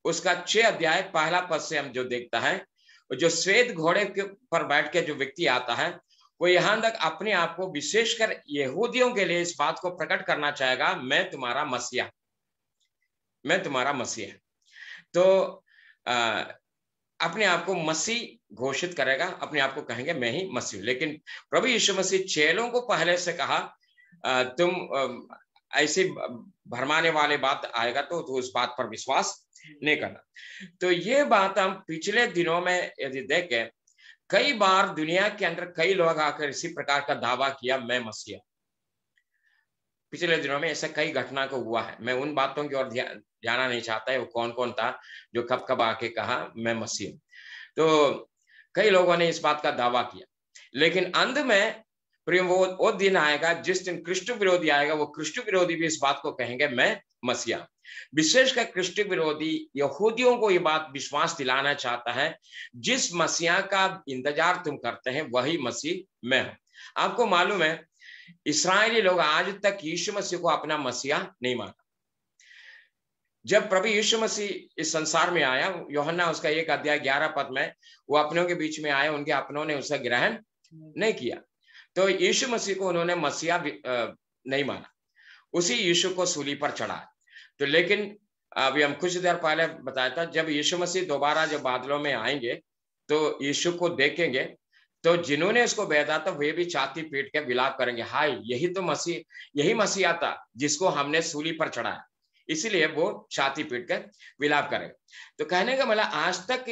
उसका 6 अध्याय पहला पद से हम जो देखता है, जो श्वेत घोड़े के पर बैठ के जो व्यक्ति आता है वो यहां तक अपने आप को विशेषकर यहूदियों के लिए इस बात को प्रकट करना चाहेगा, मैं तुम्हारा मसीहा। तो अपने आप को मसीह घोषित करेगा, अपने आप को कहेंगे मैं ही मसीह हूं। लेकिन प्रभु यीशु मसीह चेलों को पहले से कहा तुम ऐसी भरमाने वाले बात आएगा तो उस बात पर विश्वास नहीं करना। तो ये बात हम पिछले दिनों में यदि देखें, कई बार दुनिया के अंदर कई लोग आकर इसी प्रकार का दावा किया मैं मसीहा। पिछले दिनों में ऐसा कई घटना को हुआ है। मैं उन बातों की ओर जाना नहीं चाहता है वो कौन कौन था जो कब कब आके कहा मैं मसीह। तो कई लोगों ने इस बात का दावा किया, लेकिन अंत में प्रिय वो दिन आएगा जिस दिन कृष्ण विरोधी आएगा, वो कृष्ण विरोधी भी इस बात को कहेंगे मैं मसीहा। विशेषकर कृष्ण विरोधी यहूदियों को ये बात विश्वास दिलाना चाहता है, जिस मसीहा का इंतजार तुम करते हैं वही मसीह मैं हूं। आपको मालूम है इस्राएली लोग आज तक यीशु मसीह को अपना मसीहा नहीं माना। जब प्रभु यीशु मसीह इस संसार में आया, यूहन्ना उसका 1 अध्याय 11 पद में वो अपनों के बीच में आए, उनके अपनों ने उसे ग्रहण नहीं किया। तो यीशु मसीह को उन्होंने मसीहा नहीं माना, उसी यीशु को सूली पर चढ़ाया। तो लेकिन अभी हम कुछ देर पहले बताया था, जब यीशु मसीह दोबारा जब बादलों में आएंगे तो यीशु को देखेंगे, तो जिन्होंने उसको भेजा था वे भी छाती पीट के विलाप करेंगे, हाय यही मसीहा था जिसको हमने सूली पर चढ़ाया। इसीलिए वो छाती पीट कर विलाप करेंगे। तो कहने का मतलब आज तक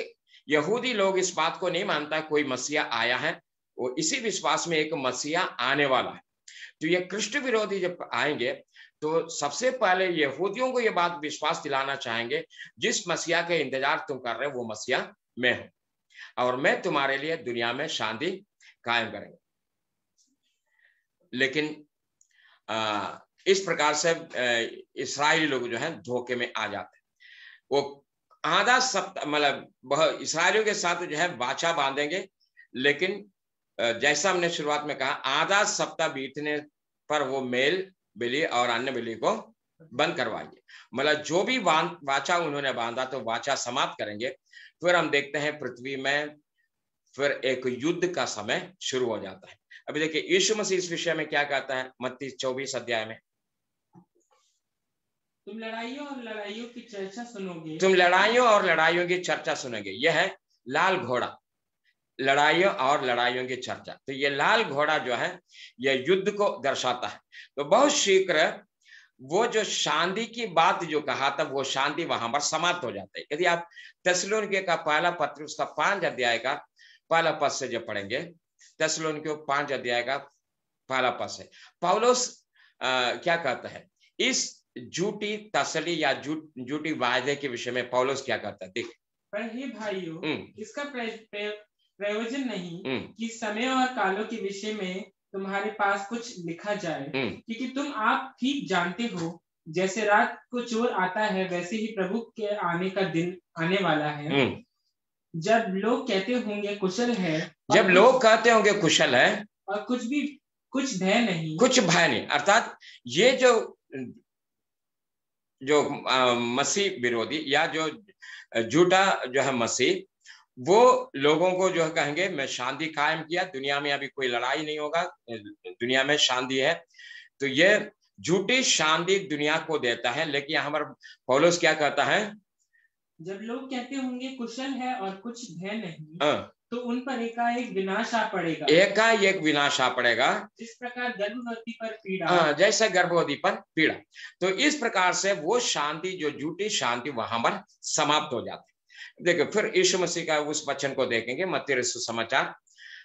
यहूदी लोग इस बात को नहीं मानता कोई मसीहा आया है, वो इसी विश्वास में एक मसीहा आने वाला है। तो ये कृष्ण विरोधी जब आएंगे तो सबसे पहले यहूदियों को ये बात विश्वास दिलाना चाहेंगे, जिस मसीहा का इंतजार तुम कर रहे हो वो मसीहा मैं हूं, और मैं तुम्हारे लिए दुनिया में शांति कायम करेंगे। लेकिन इस प्रकार से इस्राएली लोग जो है धोखे में आ जाते हैं। वो आधा सप्ताह मतलब इस्राएलियों के साथ जो है वाचा बांधेंगे, लेकिन जैसा हमने शुरुआत में कहा आधा सप्ताह बीतने पर वो मेल बलि और अन्य बलि को बंद करवाएंगे। मतलब जो भी वाचा उन्होंने बांधा तो वाचा समाप्त करेंगे। फिर हम देखते हैं पृथ्वी में फिर एक युद्ध का समय शुरू हो जाता है। अभी देखिए यीशु मसीह इस विषय में क्या कहता है मत्ती 24 अध्याय में, तुम लड़ाइयों और लड़ाइयों की चर्चा सुनोगे। यह है लाल घोड़ा, लड़ाइयों और लड़ाइयों की चर्चा। तो ये लाल घोड़ा जो है यह युद्ध को दर्शाता है। तो बहुत शीघ्र वो जो शांति की बात जो कहा था वो शांति वहां पर समाप्त हो जाता है। यदि आप थिस्सलुनीके का पहला पत्र उसका 5 अध्याय का पहला पद से जो पढ़ेंगे, थिस्सलुनीके 5 अध्याय का पहला पद से पौलुस क्या कहता है इस झूठी तसली या झूठी वायदे के विषय में पौलुस क्या कहता है। देखिए, पर हे भाइयों, इसका प्रयोजन नहीं कि समय और कालों के विषय में तुम्हारे पास कुछ लिखा जाए, क्योंकि तुम आप ठीक जानते हो जैसे रात को चोर आता है वैसे ही प्रभु के आने का दिन आने वाला है। जब लोग कहते होंगे कुशल है, और कुछ भय नहीं, अर्थात ये जो मसीह विरोधी या जो झूठा जो है मसीह, वो लोगों को जो है कहेंगे मैं शांति कायम किया, दुनिया में अभी कोई लड़ाई नहीं होगा, दुनिया में शांति है। तो ये झूठी शांति दुनिया को देता है। लेकिन यहाँ पर पौलुस क्या कहता है, जब लोग कहते होंगे कुशल है और कुछ भय नहीं, तो उन पर एकाएक विनाश आ पड़ेगा, जिस प्रकार गर्भवती पर पीड़ा, जैसे गर्भवती पर पीड़ा। तो इस प्रकार से वो शांति जो झूठी शांति वहां पर समाप्त हो जाती है। देखो फिर यीशु मसीह का उस वचन को देखेंगे मत्ती सुसमाचार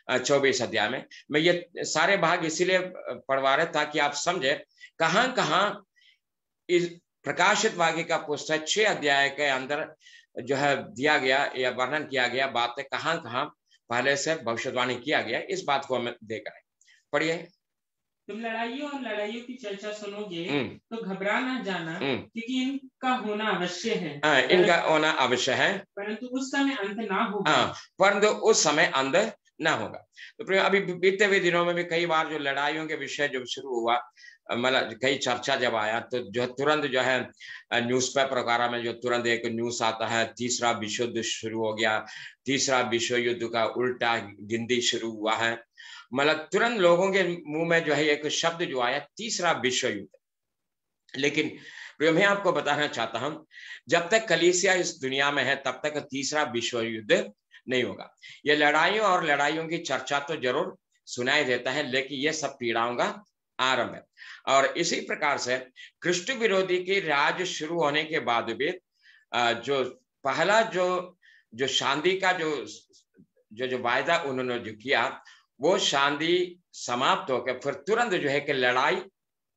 24 अध्याय में। मैं ये सारे भाग इसीलिए पढ़वा रहे ताकि आप समझे कहां कहां इस प्रकाशित वाक्य का पुस्तक 6 अध्याय के अंदर जो है दिया गया या वर्णन किया गया बातें कहां कहां पहले से भविष्यवाणी किया गया, इस बात को हम देख रहे हैं। पढ़िए। तुम लड़ाइयों और लड़ाइयों की चर्चा सुनोगे तो घबरा ना जाना, क्योंकि इनका होना अवश्य है। इनका होना अवश्य है, परंतु उस समय अंत ना होगा। परंतु उस समय अंत ना होगा। तो अभी बीते हुए दिनों में भी कई बार जो लड़ाइयों के विषय जब शुरू हुआ, मतलब कई चर्चा जब आया तो जो तुरंत जो है न्यूज़पेपर वगैरह में जो तुरंत एक न्यूज़ आता है, तीसरा विश्व युद्ध शुरू हो गया, तीसरा विश्व युद्ध का उल्टा गिनती शुरू हुआ है। मतलब तुरंत लोगों के मुंह में जो है एक शब्द जो आया, तीसरा विश्व युद्ध। लेकिन मैं आपको बताना चाहता हूं, जब तक कलीसिया इस दुनिया में है तब तक तीसरा विश्व युद्ध नहीं होगा। ये लड़ाइयों और लड़ाइयों की चर्चा तो जरूर सुनाई देता है, लेकिन ये सब पीड़ाओं का आरंभ है। और इसी प्रकार से कृष्ण विरोधी की राज शुरू होने के बाद भी जो पहला जो शांति का जो वायदा उन्होंने जो किया, वो शांति समाप्त होकर फिर तुरंत जो है कि लड़ाई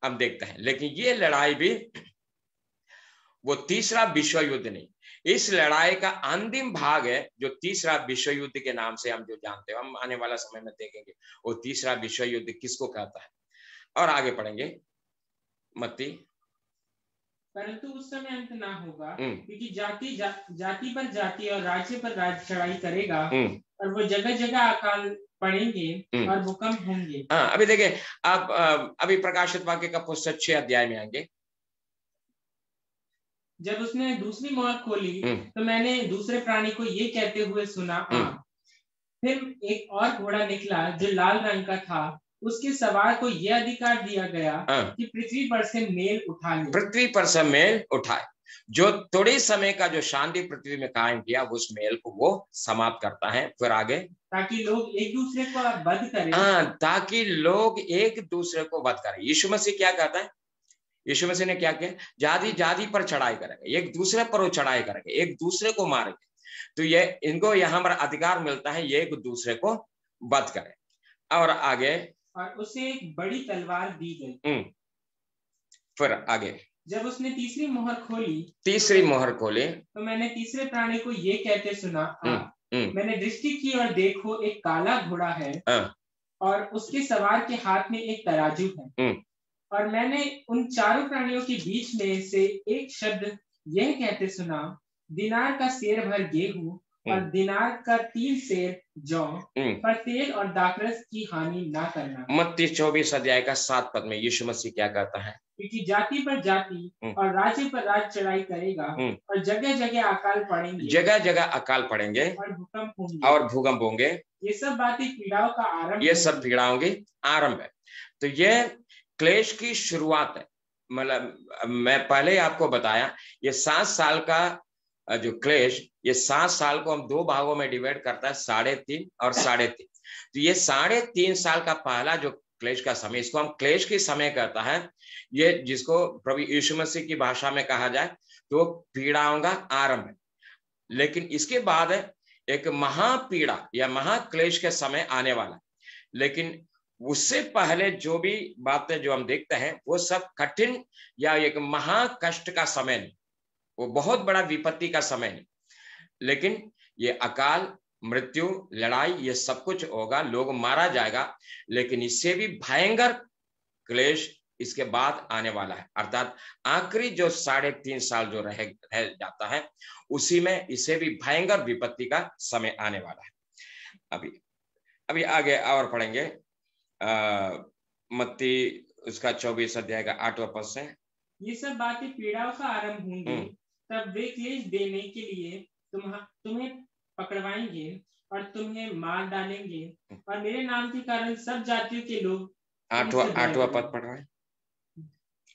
हम देखते हैं। लेकिन ये लड़ाई भी वो तीसरा विश्व युद्ध नहीं, इस लड़ाई का अंतिम भाग है जो तीसरा विश्व युद्ध के नाम से हम जो जानते हैं। हम आने वाला समय में देखेंगे वो तीसरा विश्व युद्ध किसको कहता है। और आगे पढ़ेंगे मत्ती। परंतु उस समय अंत ना होगा, क्योंकि जाति पर जाति और राज्य पर राज्य चढ़ाई करेगा, और वो जगह जगह अकाल पड़ेंगे और भूकंप होंगे। अभी देखिए आप अभी प्रकाशित वाक्य का पुस्तक 6 अध्याय में आएंगे। जब उसने दूसरी मोहर खोली तो मैंने दूसरे प्राणी को ये कहते हुए सुना, फिर एक और घोड़ा निकला जो लाल रंग का था, उसके सवार को यह अधिकार दिया गया कि पृथ्वी पर से मेल उठा ले। पृथ्वी पर से मेल उठाए। जो थोड़े समय का जो शांति पृथ्वी में कायम किया, उस मेल को वो समाप्त करता है। फिर आगे, ताकि लोग एक दूसरे को वध करें। ताकि लोग एक दूसरे को वध करें। यीशु मसीह क्या कहता है? यीशु मसीह ने क्या किया? जाति जाति पर चढ़ाई करेंगे, एक दूसरे पर वो चढ़ाई करेंगे, एक दूसरे को मारेंगे। तो ये इनको यहाँ पर अधिकार मिलता है, ये एक दूसरे को वध करें। और आगे, और उसे एक बड़ी तलवार दी गई। फिर आगे, जब उसने तीसरी मोहर खोली तो मैंने तीसरे प्राणी को ये कहते सुना, मैंने दृष्टि की और देखो एक काला घोड़ा है, और उसके सवार के हाथ में एक तराजू है। और मैंने उन चारों प्राणियों के बीच में से एक शब्द यह कहते सुना, दिनार का सेर भर गेहूं और दिनार का 3 सेर जौ, पर तेल और दाखरस की हानि ना करना। मत्ती 24 अध्याय का 7 पद में यीशु मसीह क्या कहता है? क्योंकि जाति पर जाति और राज्य पर राज्य चढ़ाई करेगा, और जगह जगह अकाल पड़ेंगे, जगह जगह अकाल पड़ेंगे, और भूकंप होंगे। ये सब बातें पीड़ाओं का आरंभ, ये सब पीड़ाओं की आरंभ है। तो ये क्लेश की शुरुआत है। मतलब मैं पहले आपको बताया, ये 7 साल का जो क्लेश, ये 7 साल को हम 2 भागों में डिवाइड करता है, 3.5 और 3.5। तो ये 3.5 साल का पहला जो क्लेश का समय, इसको हम क्लेश की समय कहता है। ये जिसको प्रभु यीशु मसीह की भाषा में कहा जाए तो पीड़ाओं का आरंभ है। लेकिन इसके बाद एक महापीड़ा या महाक्लेश के समय आने वाला। लेकिन उससे पहले जो भी बातें जो हम देखते हैं, वो सब कठिन या एक महाकष्ट का समय नहीं, वो बहुत बड़ा विपत्ति का समय नहीं। लेकिन ये अकाल, मृत्यु, लड़ाई, ये सब कुछ होगा, लोग मारा जाएगा। लेकिन इससे भी भयंकर क्लेश इसके बाद आने वाला है। अर्थात आखिरी जो 3.5 साल जो रह जाता है, उसी में इससे भी भयंकर विपत्ति का समय आने वाला है। अभी आगे और पढ़ेंगे मत्ती उसका 24 अध्याय का 8वां पद से। ये सब बातें पीड़ाओं का आरंभ होंगी, तब वे क्लेश देने के लिए तुम्हें पकड़वाएंगे और तुम्हें मार डालेंगे, और मेरे नाम के कारण सब जातियों के लोग। 8वां पद पढ़ रहा है।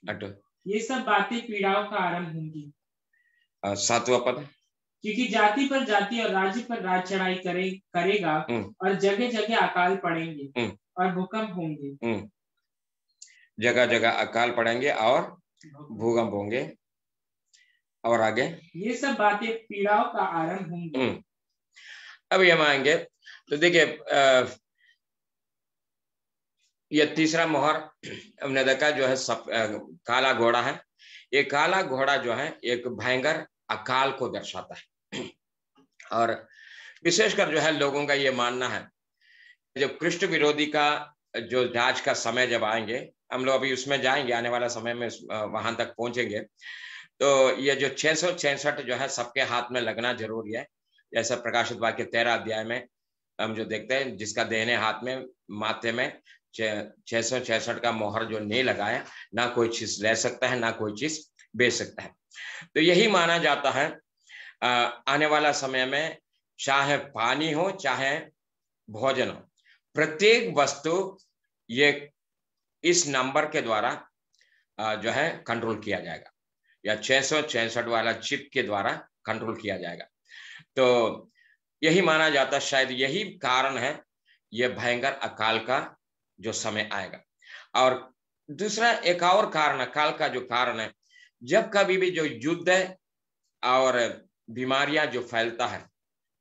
8वां, ये सब बातें पीड़ाओं का आरंभ होंगी। 7वां पद, क्योंकि जाति पर जाति और राज्य पर राज्य चढ़ाई करेगा, और जगह जगह अकाल पड़ेंगे और भूकंप होंगे। जगह जगह अकाल पड़ेंगे और भूकंप होंगे। और आगे, ये सब बातें पीड़ाओं का आरंभ होंगी। अभी हम आएंगे तो देखिए ये तीसरा मोहर हमने देखा जो है सब काला घोड़ा है। ये काला घोड़ा जो है एक भयंकर अकाल को दर्शाता है। और विशेषकर जो है लोगों का ये मानना है जब कृष्ण विरोधी का जो जांच का समय जब आएंगे, हम लोग अभी उसमें जाएंगे, आने वाला समय में वहां तक पहुंचेंगे, तो ये जो 666 जो है सबके हाथ में लगना जरूरी है। जैसा प्रकाशित वाक्य 13 अध्याय में हम जो देखते हैं, जिसका देने हाथ में माथे में 666 का मोहर जो नहीं लगाया, ना कोई चीज ले सकता है, ना कोई चीज बेच सकता है। तो यही माना जाता है आने वाला समय में, चाहे पानी हो चाहे भोजन हो, प्रत्येक वस्तु ये इस नंबर के द्वारा जो है कंट्रोल किया जाएगा, या 666 वाला चिप के द्वारा कंट्रोल किया जाएगा। तो यही माना जाता है, शायद यही कारण है यह भयंकर अकाल का जो समय आएगा। और दूसरा एक और कारण, अकाल का जो कारण है, जब कभी भी जो युद्ध और बीमारियां जो फैलता है,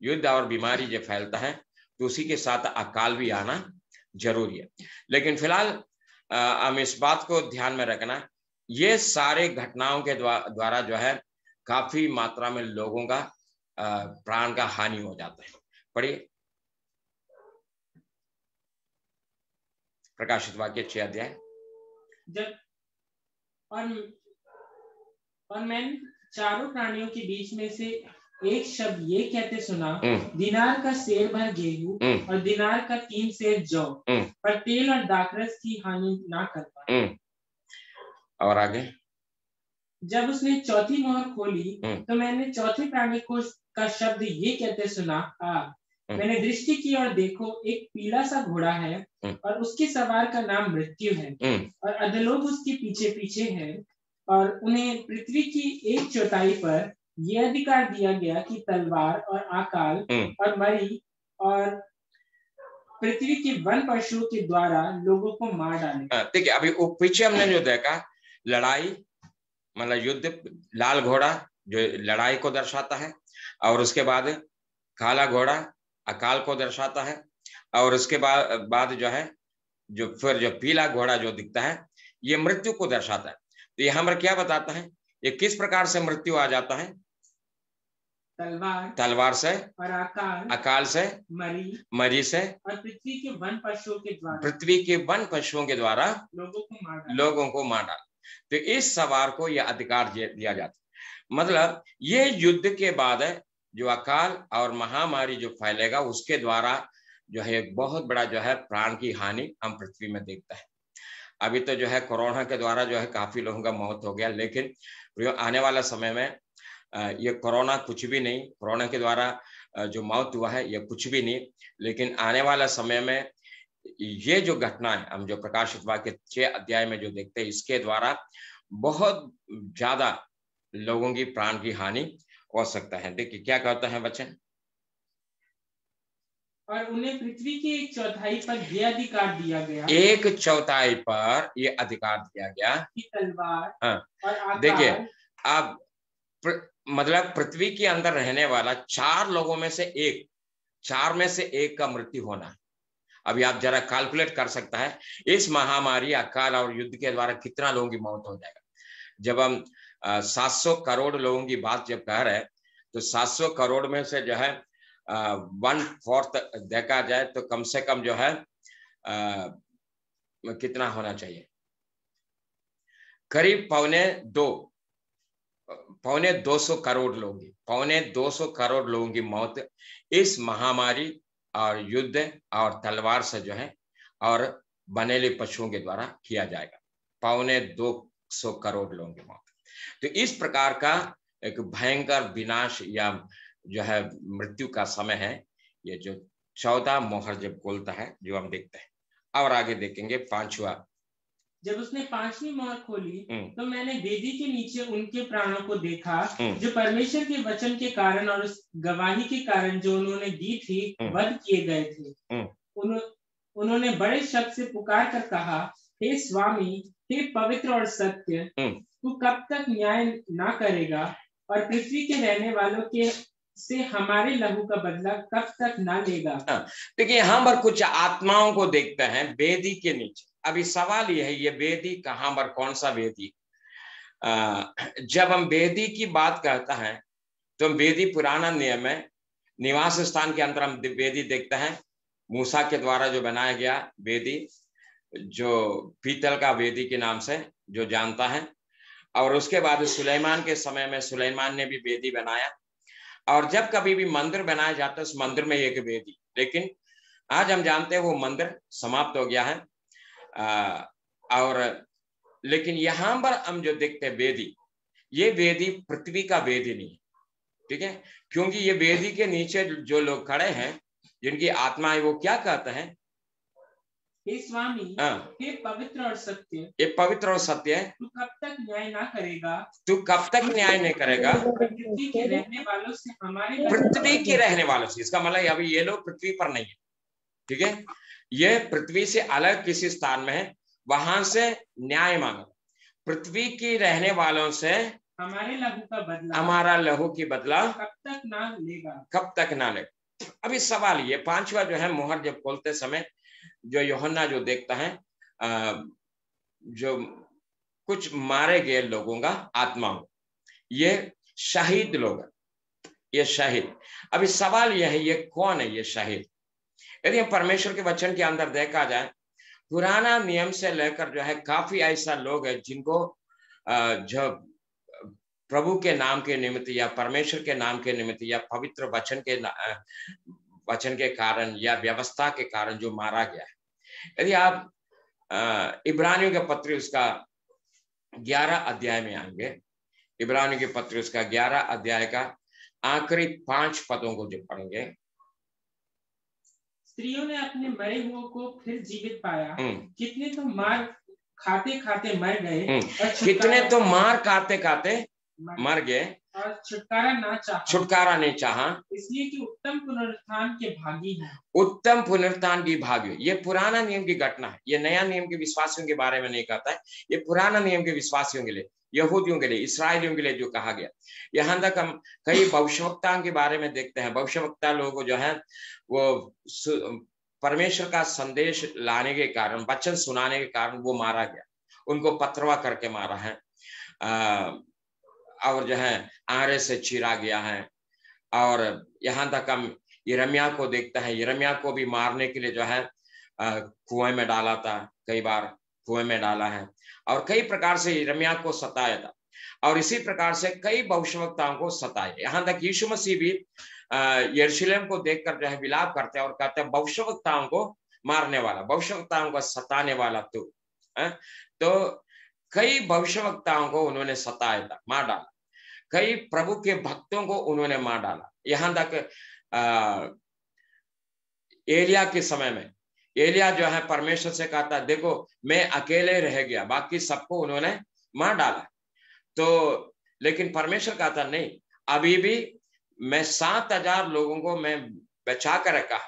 युद्ध और बीमारी जो फैलता है, तो उसी के साथ अकाल भी आना जरूरी है। लेकिन फिलहाल हम इस बात को ध्यान में रखना, ये सारे घटनाओं के द्वारा जो है काफी मात्रा में लोगों का प्राण का हानि हो जाता है। पढ़िए प्रकाशित वाक्य 6 अध्याय। जब और मैंने चारों प्राणियों के बीच में से एक शब्द ये कहते सुना, दिनार का सेर भर गेहूं और दिनार का 3 सेर जौ, पर तेल और दाखरस की हानि ना कर पाए। और आगे, जब उसने चौथी मोहर खोली तो मैंने चौथे प्राणी को का शब्द ये कहते सुना, मैंने दृष्टि की और देखो एक पीला सा घोड़ा है और उसके सवार का नाम मृत्यु है, और अधोलोक उसके पीछे पीछे है, और उन्हें पृथ्वी की 1/4 पर यह अधिकार दिया गया कि तलवार और अकाल और मरी और पृथ्वी के वन पशुओं के द्वारा लोगों को मार डाले। देखिए अभी पीछे हमने जो देखा, लड़ाई मतलब युद्ध, लाल घोड़ा जो लड़ाई को दर्शाता है, और उसके बाद काला घोड़ा अकाल को दर्शाता है, और उसके बाद जो है जो फिर जो पीला घोड़ा जो दिखता है, ये मृत्यु को दर्शाता है। तो यहाँ पर क्या बताता है, ये किस प्रकार से मृत्यु आ जाता है? तलवार से और अकाल से, मरी से, और पृथ्वी के वन पशुओं के द्वारा लोगों को मार डाला। तो इस सवार को यह अधिकार दिया जाता है। मतलब ये युद्ध के बाद जो अकाल और महामारी जो फैलेगा, उसके द्वारा जो है एक बहुत बड़ा जो है प्राण की हानि हम पृथ्वी में देखते हैं। अभी तो जो है कोरोना के द्वारा जो है काफी लोगों का मौत हो गया, लेकिन आने वाला समय में ये कोरोना कुछ भी नहीं, कोरोना के द्वारा जो मौत हुआ है ये कुछ भी नहीं, लेकिन आने वाला समय में ये जो घटना है, हम जो प्रकाशित वाक्य 6 अध्याय में जो देखते हैं, इसके द्वारा बहुत ज्यादा लोगों की प्राण की हानि हो सकता है। देखिए क्या कहता है वचन, और उन्हें पृथ्वी की 1/4 पर यह अधिकार दिया गया, 1/4 पर यह अधिकार दिया गया कि तलवार और अकाल, देखिए अब मतलब पृथ्वी के अंदर रहने वाला 4 लोगों में से 4 में से 1 का मृत्यु होना है। अभी आप जरा कैलकुलेट कर सकता है इस महामारी अकाल और युद्ध के द्वारा कितना लोगों की मौत हो जाएगा। जब हम 700 करोड़ लोगों की बात जब कह रहे हैं, तो 700 करोड़ में से जो है 1/4 देखा जाए तो कम से कम जो है कितना होना चाहिए, करीब 250 करोड़ लोगों की, 250 करोड़ लोगों की मौत इस महामारी और युद्ध और तलवार से जो है और बनेले पशुओं के द्वारा किया जाएगा। 250 करोड़ लोगों की मौत। तो इस प्रकार का एक भयंकर विनाश या जो है मृत्यु का समय है, ये जो 14 मोहर जब खोलता है, जो हम देखते हैं। और आगे देखेंगे 5वां। जब उसने 5वीं मोहर खोली तो मैंने वेदी के नीचे उनके प्राणों को देखा, जो परमेश्वर के वचन के कारण और उस गवाही के कारण जो उन्होंने दी थी वध किए गए थे। उन्होंने बड़े शब्द से पुकार कर कहा, हे स्वामी, हे पवित्र और सत्य, तू कब तक न्याय ना करेगा और पृथ्वी के रहने वालों के से हमारे लहू का बदला कब तक ना लेगा। देखिए यहाँ पर कुछ आत्माओं को देखते हैं वेदी के नीचे। अभी सवाल यह है, ये वेदी कहां पर, कौन सा वेदी? जब हम वेदी की बात करता है तो वेदी पुराना नियम में निवास स्थान के अंदर हम वेदी देखते हैं, मूसा के द्वारा जो बनाया गया वेदी, जो पीतल का वेदी के नाम से जो जानता है। और उसके बाद सुलेमान के समय में सुलेमान ने भी वेदी बनाया। और जब कभी भी मंदिर बनाया जाता है उस मंदिर में एक वेदी, लेकिन आज हम जानते हैं वो मंदिर समाप्त हो गया है। और लेकिन यहां पर हम जो देखते हैं वेदी, ये वेदी पृथ्वी का वेदी नहीं, ठीक है? क्योंकि ये वेदी के नीचे जो लोग खड़े हैं, जिनकी आत्मा है, वो क्या कहते हैं? हे स्वामी, हे पवित्र और सत्य, ये पवित्र और सत्य है, तू कब तक न्याय ना करेगा? तू कब तक न्याय नहीं करेगा? पृथ्वी के रहने वालों से, हमारे पृथ्वी के रहने वालों से। इसका मतलब अभी ये लोग पृथ्वी पर नहीं है, ठीक है? ये पृथ्वी से अलग किसी स्थान में है, वहां से न्याय मांगो। पृथ्वी की रहने वालों से हमारे लहू का बदला, हमारा लहू की बदला कब तक ना लेगा? कब तक ना लेगा? अभी सवाल ये, पांचवा जो है मोहर जब खोलते समय जो यूहन्ना जो देखता है, जो कुछ मारे गए लोगों का आत्मा, ये शहीद लोग, ये शहीद। अभी सवाल यह है, ये कौन है ये शहीद? यदि हम परमेश्वर के वचन के अंदर देखा जाए, पुराना नियम से लेकर जो है काफी ऐसा लोग है जिनको जो प्रभु के नाम के निमित्त या परमेश्वर के नाम के निमित्त या पवित्र वचन के कारण या व्यवस्था के कारण जो मारा गया है। यदि आप इब्रानियों के पत्र उसका 11 अध्याय में आएंगे, इब्रानियों के पत्र उसका 11 अध्याय का आखिरी 5 पदों को जो पढ़ेंगे, स्त्रियों ने अपने मरे हुए को फिर जीवित पाया, कितने तो मार खाते खाते मर गए, कितने तो मार खाते खाते मर गए और छुटकारा नहीं चाहा, इसलिए कि उत्तम पुनरुत्थान के भागी हैं। उत्तम पुनरुत्थान की भागी। ये पुराना नियम की घटना है, ये नया नियम के विश्वासियों के बारे में नहीं कहता है, ये पुराना नियम के विश्वासियों के लिए, यहूदियों के लिए, इसराइलियों के लिए जो कहा गया। यहाँ तक हम कई भविष्यवक्ताओं के बारे में देखते हैं। भविष्यवक्ता लोग जो है वो परमेश्वर का संदेश लाने के कारण, वचन सुनाने के कारण वो मारा गया, उनको पथरवा करके मारा है, और जो है आरे से चीरा गया है। और यहाँ तक हम यिर्मयाह को देखते हैं, यिर्मयाह को भी मारने के लिए जो है कुएं में डाला था, कई बार कुएं में डाला है, और कई प्रकार से यिर्मयाह को सताया था, और इसी प्रकार से कई भविष्यवक्ताओं को सताया। यहाँ तक यीशु मसीह भी यरूशलेम को देखकर जो है विलाप करते हैं और कहते हैं भविष्यवक्ताओं को मारने वाला, भविष्यवक्ताओं को सताने वाला तू। तो कई भविष्यवक्ताओं को उन्होंने सताया था, मार डाला, कई प्रभु के भक्तों को उन्होंने मार डाला। यहाँ तक एलिया के समय में एलिया जो है परमेश्वर से कहता है देखो मैं अकेले रह गया, बाकी सबको उन्होंने मार डाला। तो लेकिन परमेश्वर कहता नहीं, अभी भी मैं 7,000 लोगों को मैं बचा कर रखा,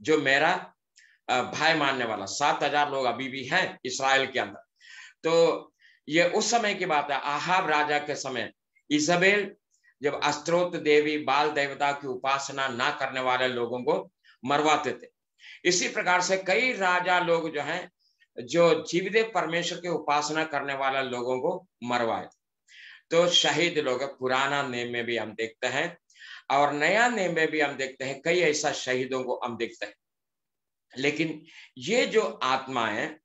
जो मेरा भाई मानने वाला 7,000 लोग अभी भी हैं इस्राएल के अंदर। तो ये उस समय की बात है, आहाब राजा के समय इजबेल जब अस्त्रोत देवी बाल देवता की उपासना ना करने वाले लोगों को मरवाते थे। इसी प्रकार से कई राजा लोग जो हैं जो जीवित परमेश्वर की उपासना करने वाले लोगों को मरवाए। तो शहीद लोग पुराना नियम में भी हम देखते हैं और नया नियम में भी हम देखते हैं, कई ऐसा शहीदों को हम देखते हैं। लेकिन ये जो आत्मा है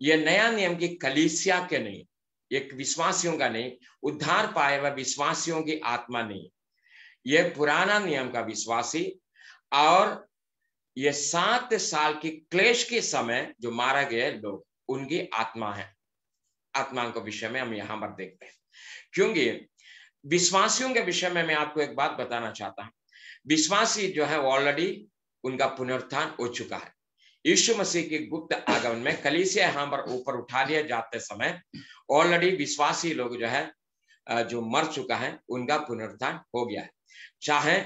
ये नया नियम की कलीसिया के नहीं, एक विश्वासियों का नहीं, उद्धार पाए हुए विश्वासियों की आत्मा नहीं, ये पुराना नियम का विश्वासी और ये 7 साल की क्लेश के समय जो मारा गए लोग उनकी आत्मा है। आत्मा के विषय में हम यहां पर देखते हैं, क्योंकि विश्वासियों के विषय में मैं आपको एक बात बताना चाहता हूं। विश्वासी जो है ऑलरेडी उनका पुनरुत्थान हो चुका है। यीशु मसीह की गुप्त आगमन में कलीसिया यहाँ पर ऊपर उठा लिया जाते समय ऑलरेडी विश्वासी लोग जो है जो मर चुका है उनका पुनरुत्थान हो गया है। चाहे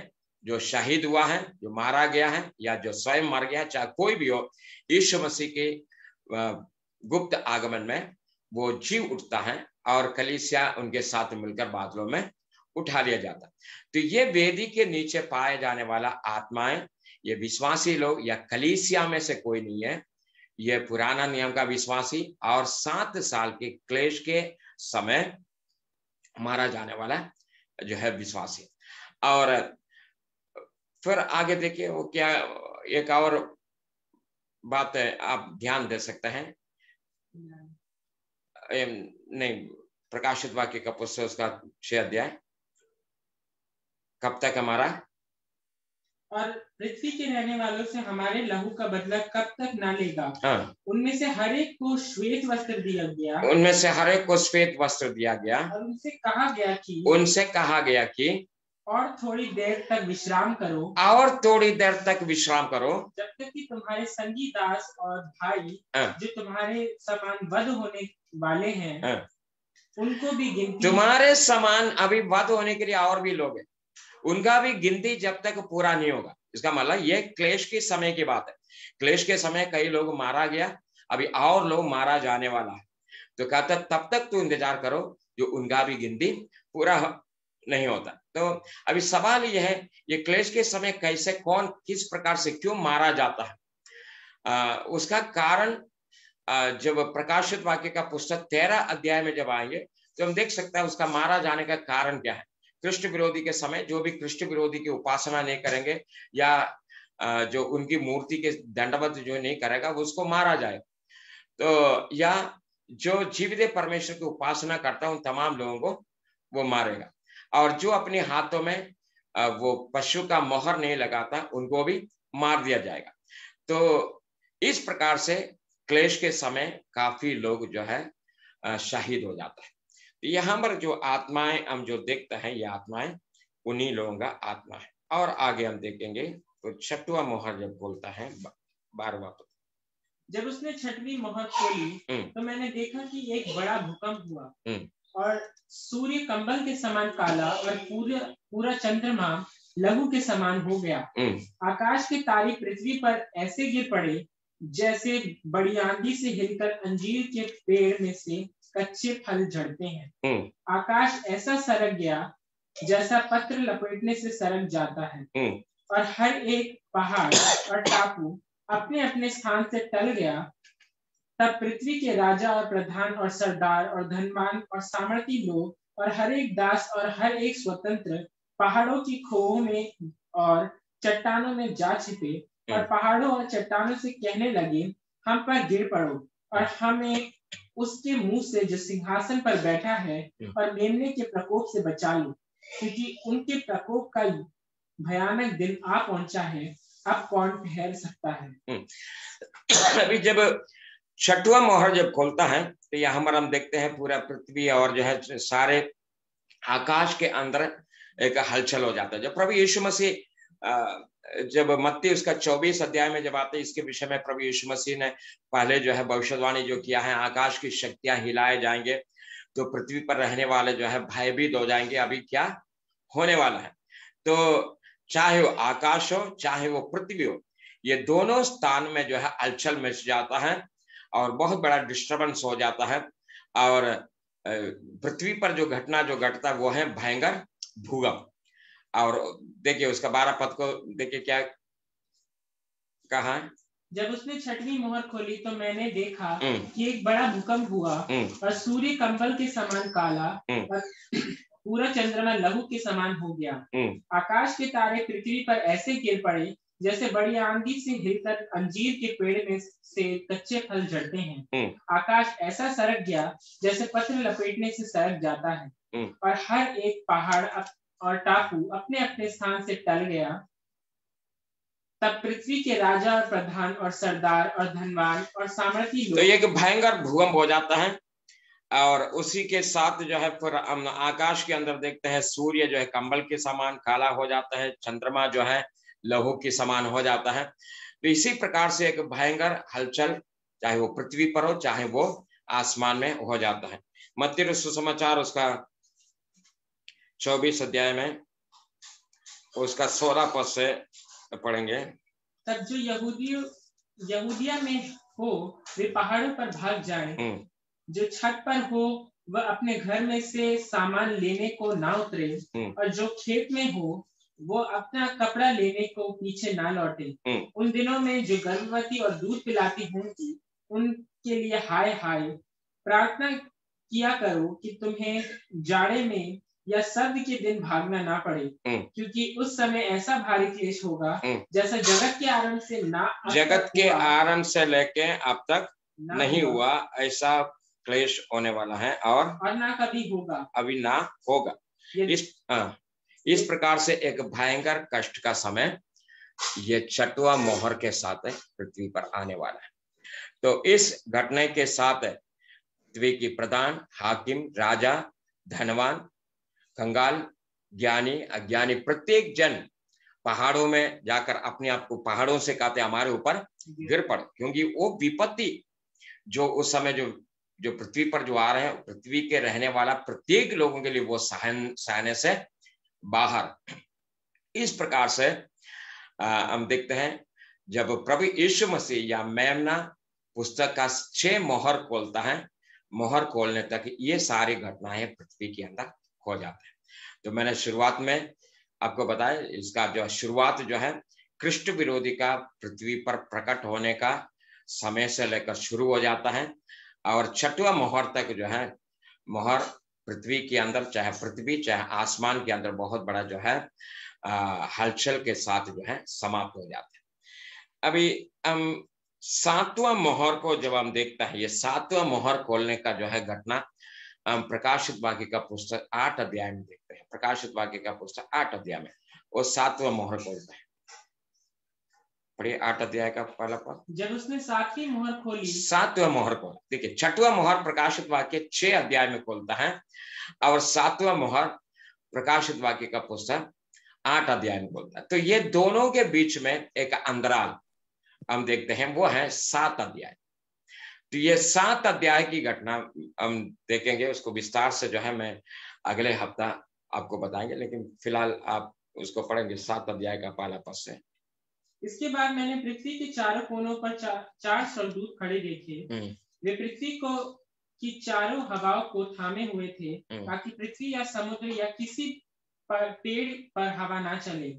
जो शहीद हुआ है, जो मारा गया है, या जो स्वयं मर गया है, चाहे कोई भी हो, यीशु मसीह के गुप्त आगमन में वो जीव उठता है और कलीसिया उनके साथ मिलकर बादलों में उठा लिया जाता है। तो ये वेदी के नीचे पाए जाने वाला आत्माएं, ये विश्वासी लोग या कलीसिया में से कोई नहीं है, ये पुराना नियम का विश्वासी और 7 साल के क्लेश के समय मारा जाने वाला जो है विश्वासी। और फिर आगे देखिए वो क्या, एक और बात है आप ध्यान दे सकते हैं, नहीं, प्रकाशित वाक्य का पुस्तक उसका 6 अध्याय, कब तक हमारा, और पृथ्वी के रहने वालों से हमारे लहू का बदला कब तक ना लेगा। हाँ। उनमें से हर एक को श्वेत वस्त्र दिया गया, उनमें से हर एक को श्वेत वस्त्र दिया गया, और उनसे कहा गया कि और थोड़ी देर तक विश्राम करो, और थोड़ी देर तक विश्राम करो, जब तक कि तुम्हारे संगी दास और भाई जो तुम्हारे समान वध होने वाले हैं, उनको भी गिनती, तुम्हारे समान अभी वध होने के लिए और भी लोग हैं, उनका भी गिनती जब तक पूरा नहीं होगा। इसका मतलब ये क्लेश के समय की बात है। क्लेश के समय कई लोग मारा गया, अभी और लोग मारा जाने वाला है। तो कहता तब तक तो इंतजार करो जो उनका भी गिनती पूरा नहीं होता। तो अभी सवाल यह है, ये क्लेश के समय कैसे, कौन किस प्रकार से क्यों मारा जाता है, उसका कारण जब प्रकाशित वाक्य का पुस्तक 13 अध्याय में जब आएंगे तो हम देख सकते हैं उसका मारा जाने का कारण क्या है। कृष्ण विरोधी के समय जो भी कृष्ण विरोधी की उपासना नहीं करेंगे या जो उनकी मूर्ति के दंडवत जो नहीं करेगा वो उसको मारा जाए। तो या जो जीवित परमेश्वर की उपासना करता है उन तमाम लोगों को वो मारेगा, और जो अपने हाथों में वो पशु का मोहर नहीं लगाता उनको भी मार दिया जाएगा। तो इस प्रकार से क्लेश के समय काफी लोग जो है शहीद हो जाता है। यहाँ पर जो आत्माएं हम जो देखते हैं, ये आत्माएं उन्हीं लोगों का आत्मा है। और आगे हम देखेंगे तो 6वां मोहर जब बोलता है 12वां पद, जब उसने 6वीं मोहर खोली तो मैंने देखा कि एक बड़ा भूकंप हुआ और सूर्य कंबल के समान काला और पूरा चंद्रमा लहू के समान हो गया। आकाश के तारे पृथ्वी पर ऐसे गिर पड़े जैसे बड़ी आंधी से हिलकर अंजीर के पेड़ में से कच्चे फल झड़ते हैं। आकाश ऐसा सरक गया जैसा पत्र लपेटने से सरक जाता है, और हर एक पहाड़ और टापू अपने अपने स्थान से टल गया। तब पृथ्वी के राजा और प्रधान और सरदार और धनवान और सामर्थी लोग और हर एक दास और हर एक स्वतंत्र पहाड़ों की खोहों में और चट्टानों में जा छिपे, और पहाड़ों और चट्टानों से कहने लगे, हम पर गिर पड़ो और हमें उसके मुंह से जो सिंहासन पर बैठा है और मेमने के प्रकोप से बचा लो, क्योंकि उनके प्रकोप का भयानक दिन आ पहुंचा है। अब कौन ठहर सकता है। अभी जब 6वां मोहर जब खोलता है तो यहाँ पर हम देखते हैं पूरा पृथ्वी और जो है सारे आकाश के अंदर एक हलचल हो जाता है। जब प्रभु यीशु मसीह जब मत्ती उसका 24 अध्याय में जब आते हैं, इसके विषय में प्रभु यीशु मसीह ने पहले जो है भविष्यवाणी जो किया है, आकाश की शक्तियां हिलाए जाएंगे तो पृथ्वी पर रहने वाले जो है भयभीत हो जाएंगे। अभी क्या होने वाला है, तो चाहे वो आकाश हो चाहे वो पृथ्वी हो, ये दोनों स्थान में जो है हलचल मच जाता है और बहुत बड़ा डिस्टर्बेंस हो जाता है। और पृथ्वी पर जो घटना जो घटता है वो है भयंकर भूकंप। और देखिए उसका 12 पद को देखिए क्या कहा। जब उसने 6वीं मोहर खोली तो मैंने देखा कि एक बड़ा भूकंप हुआ और सूर्य कंबल के समान काला और पूरा चंद्रमा लहू के समान हो गया। आकाश के तारे पृथ्वी पर ऐसे गिर पड़े जैसे बड़ी आंधी से हिलकर अंजीर के पेड़ में से कच्चे फल झड़ते हैं। आकाश ऐसा सरक गया जैसे पत्र लपेटने से सरक जाता है, और हर एक पहाड़ और टापू अपने अपने स्थान से टल गया। तब पृथ्वी के राजा और प्रधान और सरदार और धनवान और सामर्थी लोग, तो एक भयंकर भूकंप हो जाता है। और उसी के साथ जो है फिर हम आकाश के अंदर देखते हैं सूर्य जो है कंबल के समान काला हो जाता है, चंद्रमा जो है लहू के समान हो जाता है। तो इसी प्रकार से एक भयंकर हलचल चाहे वो पृथ्वी पर हो चाहे वो आसमान में हो जाता है। मत्ती सुसमाचार उसका 24 अध्याय में उसका 16 पद से पढ़ेंगे। तब जो यहूदिया में हो वे पहाड़ों पर भाग जाएं, जो छत पर हो वह अपने घर में से सामान लेने को ना उतरे, और जो खेत में हो वो अपना कपड़ा लेने को पीछे ना लौटे। उन दिनों में जो गर्भवती और दूध पिलाती होंगी उनके लिए हाय हाय। प्रार्थना किया करो कि तुम्हें जाड़े में या सर्द के दिन भागना ना पड़े, क्योंकि उस समय ऐसा भारी क्लेश होगा जैसा जगत के आरंभ से लेके अब तक नहीं हुआ, ऐसा क्लेश होने वाला है और ना कभी होगा, अभी ना होगा। इस प्रकार से एक भयंकर कष्ट का समय ये छठवां मोहर के साथ पृथ्वी पर आने वाला है। तो इस घटना के साथ पृथ्वी की प्रधान, हाकिम, राजा, धनवान, कंगाल, ज्ञानी, अज्ञानी, प्रत्येक जन पहाड़ों में जाकर अपने आप को पहाड़ों से कहते हमारे ऊपर गिर पड़, क्योंकि वो विपत्ति जो उस समय जो पृथ्वी पर जो आ रहे हैं, पृथ्वी के रहने वाला प्रत्येक लोगों के लिए वो सहने से बाहर। इस प्रकार से हम देखते हैं जब प्रभु यीशु मसीह या मेमना पुस्तक का 6 मोहर खोलता है, मोहर खोलने तक ये सारी घटनाएं पृथ्वी के अंदर हो जाते हैं। तो मैंने शुरुआत में आपको बताया इसका जो शुरुआत जो है कृष्ण विरोधी का पृथ्वी पर प्रकट होने का समय से लेकर शुरू हो जाता है और छठवां मोहर तक जो है मोहर पृथ्वी के अंदर, चाहे पृथ्वी चाहे आसमान के अंदर बहुत बड़ा जो है हलचल के साथ जो है समाप्त हो जाता है। अभी हम 7वां मोहर को जब हम देखते हैं, ये 7वां मोहर खोलने का जो है घटना हम प्रकाशित वाक्य का पुस्तक 8 अध्याय में देखते हैं। प्रकाशित वाक्य का पुस्तक 8 अध्याय में वो 7वां मोहर खोलता है। पढ़िए 8 अध्याय का पहला पद। जब उसने 7वीं मोहर खोली, 7वां मोहर खोल, देखिए 6वां मोहर प्रकाशित वाक्य 6 अध्याय में खोलता है और 7वां मोहर प्रकाशित वाक्य का पुस्तक 8 अध्याय में खोलता है। तो ये दोनों के बीच में एक अंतराल हम देखते हैं, वो है 7 अध्याय। तो ये 7 अध्याय की घटना हम देखेंगे, उसको विस्तार से जो है मैं अगले हफ्ता आपको बताएंगे, लेकिन फिलहाल आप उसको पढ़ेंगे 7 अध्याय का पहला पद से। इसके बाद मैंने पृथ्वी के चारों कोनों पर 4 स्वर्गदूत खड़े देखे। वे पृथ्वी को की चारों हवाओं को थामे हुए थे, ताकि पृथ्वी या समुद्र या किसी पेड़ पर हवा ना चले।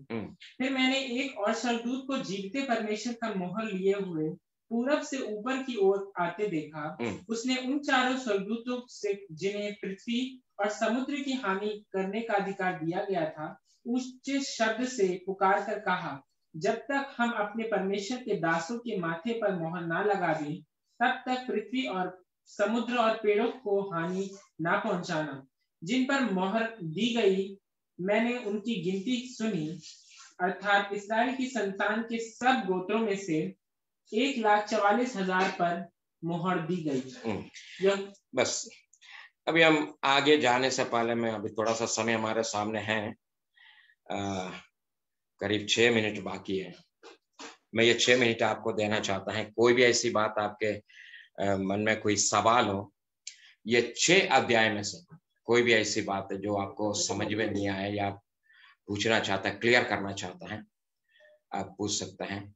फिर मैंने एक और स्वर्गदूत को जीवते परमेश्वर का मोहर लिए हुए पूरब से ऊपर की ओर आते देखा। उसने उन चारों स्वर्गदूतों से जिन्हें पृथ्वी और समुद्र की हानि करने का अधिकार दिया गया था, ऊंचे शब्द से पुकार कर कहा, जब तक हम अपने परमेश्वर के दासों के माथे पर मोहर ना लगा दें, तब तक पृथ्वी और समुद्र और पेड़ों को हानि ना पहुंचाना। जिन पर मोहर दी गई मैंने उनकी गिनती सुनी, अर्थात इस्राएल की संतान के सब गोत्रों में से 1,44,000 पर मोहर दी गई। बस अभी हम आगे जाने से पहले में अभी थोड़ा सा समय हमारे सामने है, करीब 6 मिनट बाकी है। मैं ये 6 मिनट आपको देना चाहता है। कोई भी ऐसी बात आपके मन में कोई सवाल हो, ये 6 अध्याय में से कोई भी ऐसी बात है जो आपको समझ में नहीं आए या पूछना चाहता है, क्लियर करना चाहता है, आप पूछ सकते हैं।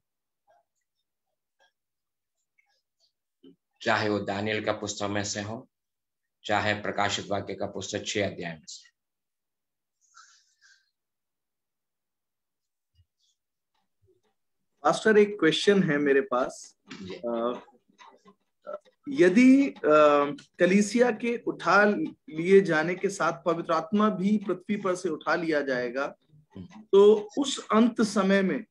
चाहे वो दानियल का पुस्तक में से हो, चाहे प्रकाशित वाक्य का पुस्तक 6 अध्याय में से। मास्टर एक क्वेश्चन है मेरे पास। यदि कलीसिया के उठा लिए जाने के साथ पवित्र आत्मा भी पृथ्वी पर से उठा लिया जाएगा, तो उस अंत समय में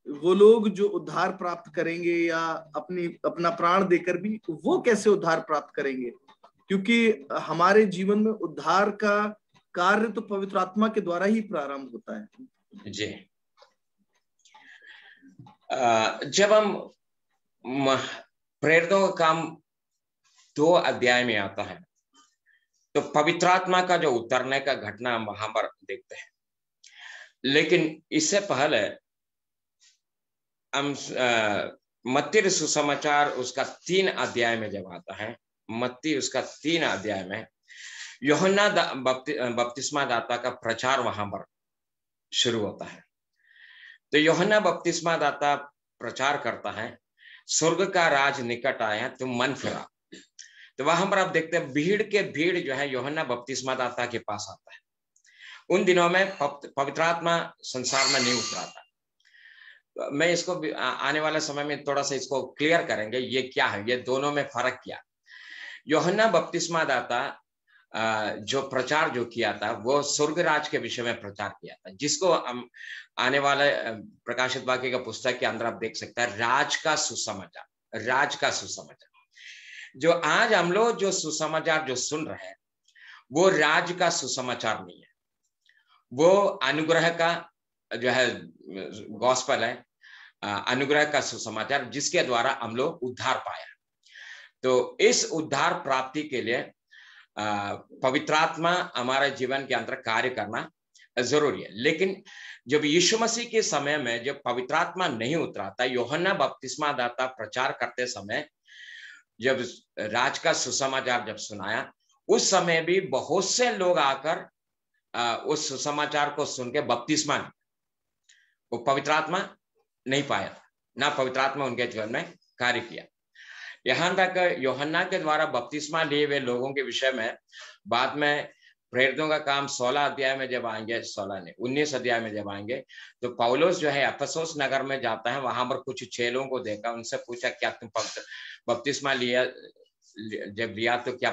वो लोग जो उद्धार प्राप्त करेंगे या अपना प्राण देकर भी, वो कैसे उद्धार प्राप्त करेंगे? क्योंकि हमारे जीवन में उद्धार का कार्य तो पवित्र आत्मा के द्वारा ही प्रारंभ होता है। जी, जब हम प्रेरितों का काम 2 अध्याय में आता है, तो पवित्र आत्मा का जो उतरने का घटना हम वहां पर देखते हैं। लेकिन इससे पहले हम मत्ती सुसमाचार उसका 3 अध्याय में जब आता है, मत्ती उसका 3 अध्याय में यूहन्ना बपतिस्मा दाता का प्रचार वहां पर शुरू होता है। तो यूहन्ना बपतिस्मा दाता प्रचार करता है, स्वर्ग का राज निकट आया, तुम मन फिरा। तो वहां पर आप देखते हैं भीड़ जो है यूहन्ना बपतिस्मा दाता के पास आता है उन दिनों में पवित्र आत्मा संसार में नहीं उतरा था। मैं इसको आने वाले समय में थोड़ा सा इसको क्लियर करेंगे, ये क्या है, ये दोनों में फर्क क्या। यूहन्ना बपतिस्मा दाता जो प्रचार जो किया था वो स्वर्ग राज के विषय में प्रचार किया था, जिसको हम आने वाले प्रकाशित वाक्य का पुस्तक के अंदर आप देख सकते हैं, राज का सुसमाचार, राज का सुसमाचार। जो आज हम लोग जो सुसमाचार जो सुन रहे हैं वो राज का सुसमाचार नहीं है, वो अनुग्रह का जो है गॉस्पेल है, अनुग्रह का सुसमाचार, जिसके द्वारा हम लोग उद्धार पाया। तो इस उद्धार प्राप्ति के लिए पवित्र आत्मा हमारे जीवन के अंदर कार्य करना जरूरी है। लेकिन जब यीशु मसीह के समय में जब पवित्र आत्मा नहीं उतरा था, यूहन्ना बपतिस्मा दाता प्रचार करते समय जब राज का सुसमाचार जब सुनाया, उस समय भी बहुत से लोग आकर उस सुसमाचार को सुन के बपतिस्मा लिया, वो पवित्र आत्मा नहीं पाया था, ना पवित्र आत्मा उनके जीवन में कार्य किया। यहां तक यूहन्ना के द्वारा बपतिस्मा लिए हुए लोगों के विषय में बाद में प्रेरितों का काम 16 अध्याय में जब आएंगे, 19 अध्याय में जब आएंगे, तो पौलुस जो है अफसोस नगर में जाता है, वहां पर कुछ चेलों को देखा, उनसे पूछा क्या तुम बपतिस्मा लिया, जब लिया तो क्या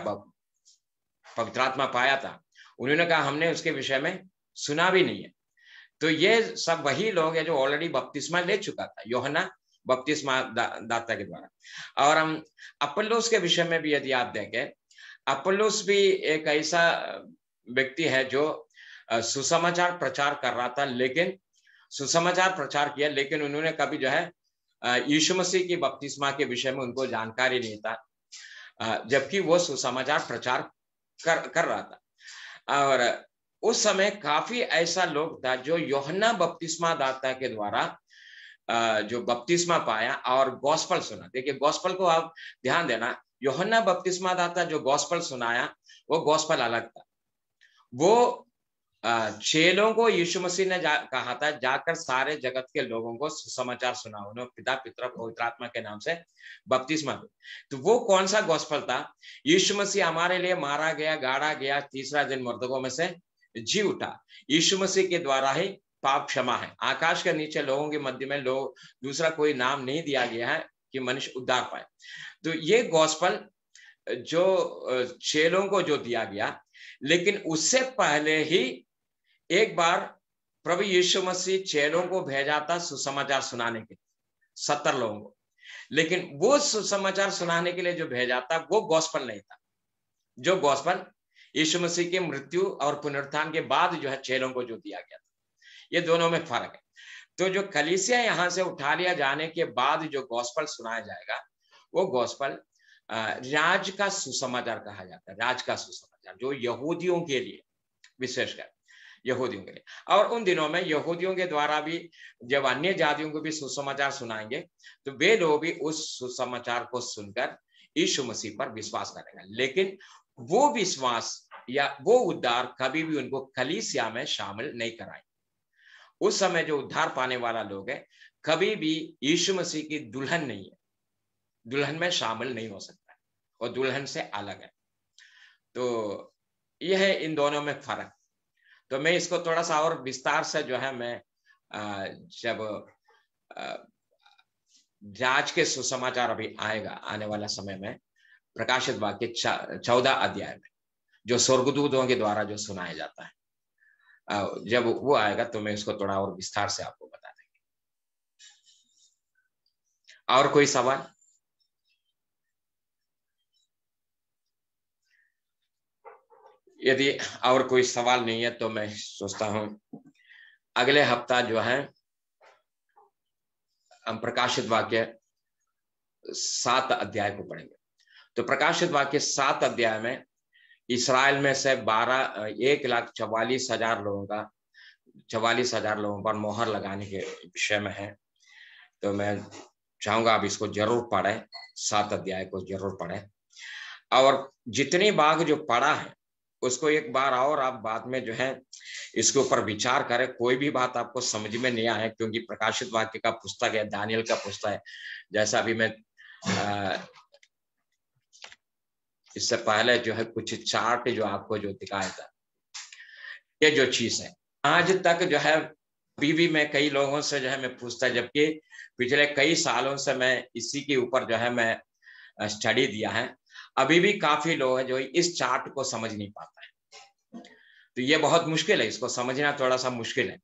पवित्र आत्मा पाया था? उन्होंने कहा हमने उसके विषय में सुना भी नहीं है। तो ये सब वही लोग हैं जो ऑलरेडी बपतिस्मा ले चुका था यूहन्ना बपतिस्मा दाता के द्वारा। और हम अपोलोस के विषय में भी यदि आप देखें, अपोलोस भी एक ऐसा व्यक्ति है जो सुसमाचार प्रचार कर रहा था, लेकिन सुसमाचार प्रचार किया, लेकिन उन्होंने कभी जो है यीशु मसीह की बपतिस्मा के विषय में उनको जानकारी नहीं था, जबकि वो सुसमाचार प्रचार कर रहा था। और उस समय काफी ऐसा लोग था जो यूहन्ना बपतिस्मा दाता के द्वारा जो बपतिस्मा पाया और गॉस्पल सुना। देखिए गॉस्पल को आप ध्यान देना, यूहन्ना बपतिस्मा दाता जो गॉस्पल सुनाया वो गॉस्पल अलग था। वो चेलों को यीशु मसीह ने कहा था जाकर सारे जगत के लोगों को सुसमाचार सुनाओ, उन्होंने पिता पुत्र पवित्र आत्मा के नाम से बपतिस्मा दो। तो वो कौन सा गॉस्पल था? यीशु मसीह हमारे लिए मारा गया, गाड़ा गया, तीसरा दिन मर्दों में से जी उठा, यीशु मसीह के द्वारा ही पाप क्षमा है, आकाश के नीचे लोगों के मध्य में लोग दूसरा कोई नाम नहीं दिया गया है कि मनुष्य उद्धार पाए। तो ये गॉस्पल जो चेलों को जो दिया गया, लेकिन उससे पहले ही एक बार प्रभु यीशु मसीह चेलों को भेजा था सुसमाचार सुनाने के लिए 70 लोगों को, लेकिन वो सुसमाचार सुनाने के लिए जो भेजा था वो गॉस्पल नहीं था, जो गॉस्पल यीशु मसीह की मृत्यु और पुनरुत्थान के बाद जो है चेलों को जो दिया गया था। ये दोनों में फर्क है। तो जो कलीसिया यहां से उठा लिया जाने के बाद जो गॉस्पल सुनाया जाएगा वो गॉस्पल राज का सुसमाचार कहा जाता है, राज का सुसमाचार, जो यहूदियों के लिए, विशेषकर यहूदियों के लिए। और उन दिनों में यहूदियों के द्वारा भी जब अन्य जातियों को भी सुसमाचार सुनाएंगे तो वे लोग भी उस सुसमाचार को सुनकर यीशु मसीह पर विश्वास करेंगे, लेकिन वो विश्वास या वो उद्धार कभी भी उनको कलीसिया में शामिल नहीं कराएंगे। उस समय जो उद्धार पाने वाला लोग है कभी भी यीशु मसीह की दुल्हन नहीं है, दुल्हन में शामिल नहीं हो सकता, और दुल्हन से अलग है। तो यह है इन दोनों में फर्क। तो मैं इसको थोड़ा सा और विस्तार से जो है मैं जब राज के सुसमाचार अभी आएगा आने वाला समय में, प्रकाशित वाक्य 14 अध्याय में जो स्वर्गदूतों के द्वारा जो सुनाया जाता है, जब वो आएगा तो मैं इसको थोड़ा और विस्तार से आपको बता देंगे। और कोई सवाल? यदि और कोई सवाल नहीं है तो मैं सोचता हूं अगले हफ्ता जो है हम प्रकाशित वाक्य 7 अध्याय को पढ़ेंगे। तो प्रकाशित वाक्य 7 अध्याय में इस्राएल में से 1,44,000 लोगों का 44,000 लोगों पर मोहर लगाने के विषय में है। तो मैं चाहूंगा आप इसको जरूर पढ़ें, 7 अध्याय को जरूर पढ़ें, और जितनी बार जो पढ़ा है उसको एक बार और आप बाद में जो है इसके ऊपर विचार करें। कोई भी बात आपको समझ में नहीं आए, क्योंकि प्रकाशित वाक्य का पुस्तक है, दानियल का पुस्तक है। जैसा अभी मैं इससे पहले जो है कुछ चार्ट जो आपको जो दिखाया था, ये जो चीज है आज तक जो है, अभी भी मैं कई लोगों से जो है मैं पूछता, जबकि पिछले कई सालों से मैं इसी के ऊपर जो है मैं स्टडी दिया है, अभी भी काफी लोग हैं जो इस चार्ट को समझ नहीं पाता है। तो ये बहुत मुश्किल है, इसको समझना थोड़ा सा मुश्किल है।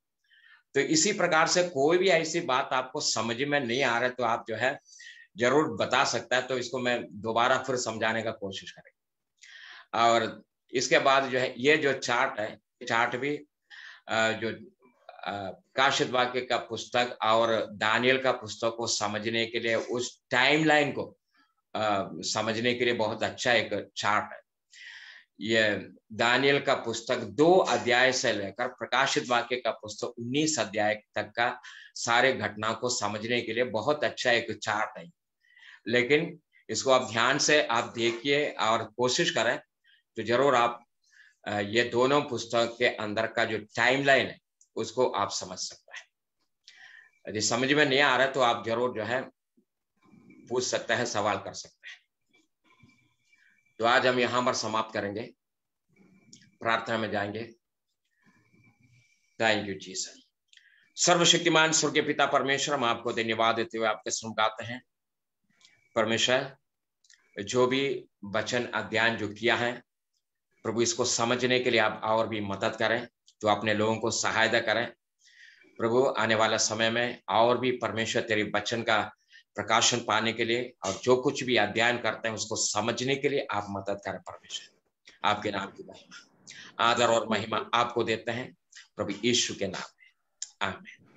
तो इसी प्रकार से कोई भी ऐसी बात आपको समझ में नहीं आ रहा तो आप जो है जरूर बता सकता है, तो इसको मैं दोबारा फिर समझाने का कोशिश करेंगे। और इसके बाद जो है ये जो चार्ट है, चार्ट भी जो प्रकाशित वाक्य का पुस्तक और दानियल का पुस्तक को समझने के लिए, उस टाइमलाइन को समझने के लिए बहुत अच्छा एक चार्ट है। ये दानियल का पुस्तक 2 अध्याय से लेकर प्रकाशित वाक्य का पुस्तक 19 अध्याय तक का सारे घटना को समझने के लिए बहुत अच्छा एक चार्ट है। लेकिन इसको आप ध्यान से आप देखिए और कोशिश करें तो जरूर आप ये दोनों पुस्तक के अंदर का जो टाइमलाइन है उसको आप समझ सकते हैं। यदि समझ में नहीं आ रहा तो आप जरूर जो है पूछ सकते हैं, सवाल कर सकते हैं। तो आज हम यहां पर समाप्त करेंगे, प्रार्थना में जाएंगे। Thank you Jesus. सर्वशक्तिमान स्वर्गीय पिता परमेश्वर, हम आपको धन्यवाद देते हुए आपके सुनगाते हैं। परमेश्वर, जो भी वचन अध्ययन जो किया है प्रभु, इसको समझने के लिए आप और भी मदद करें, तो अपने लोगों को सहायता करें प्रभु। आने वाला समय में और भी परमेश्वर तेरे वचन का प्रकाशन पाने के लिए और जो कुछ भी अध्ययन करते हैं उसको समझने के लिए आप मदद करें परमेश्वर। आपके नाम की महिमा, आदर और महिमा आपको देते हैं प्रभु यीशु के नाम में, आमीन।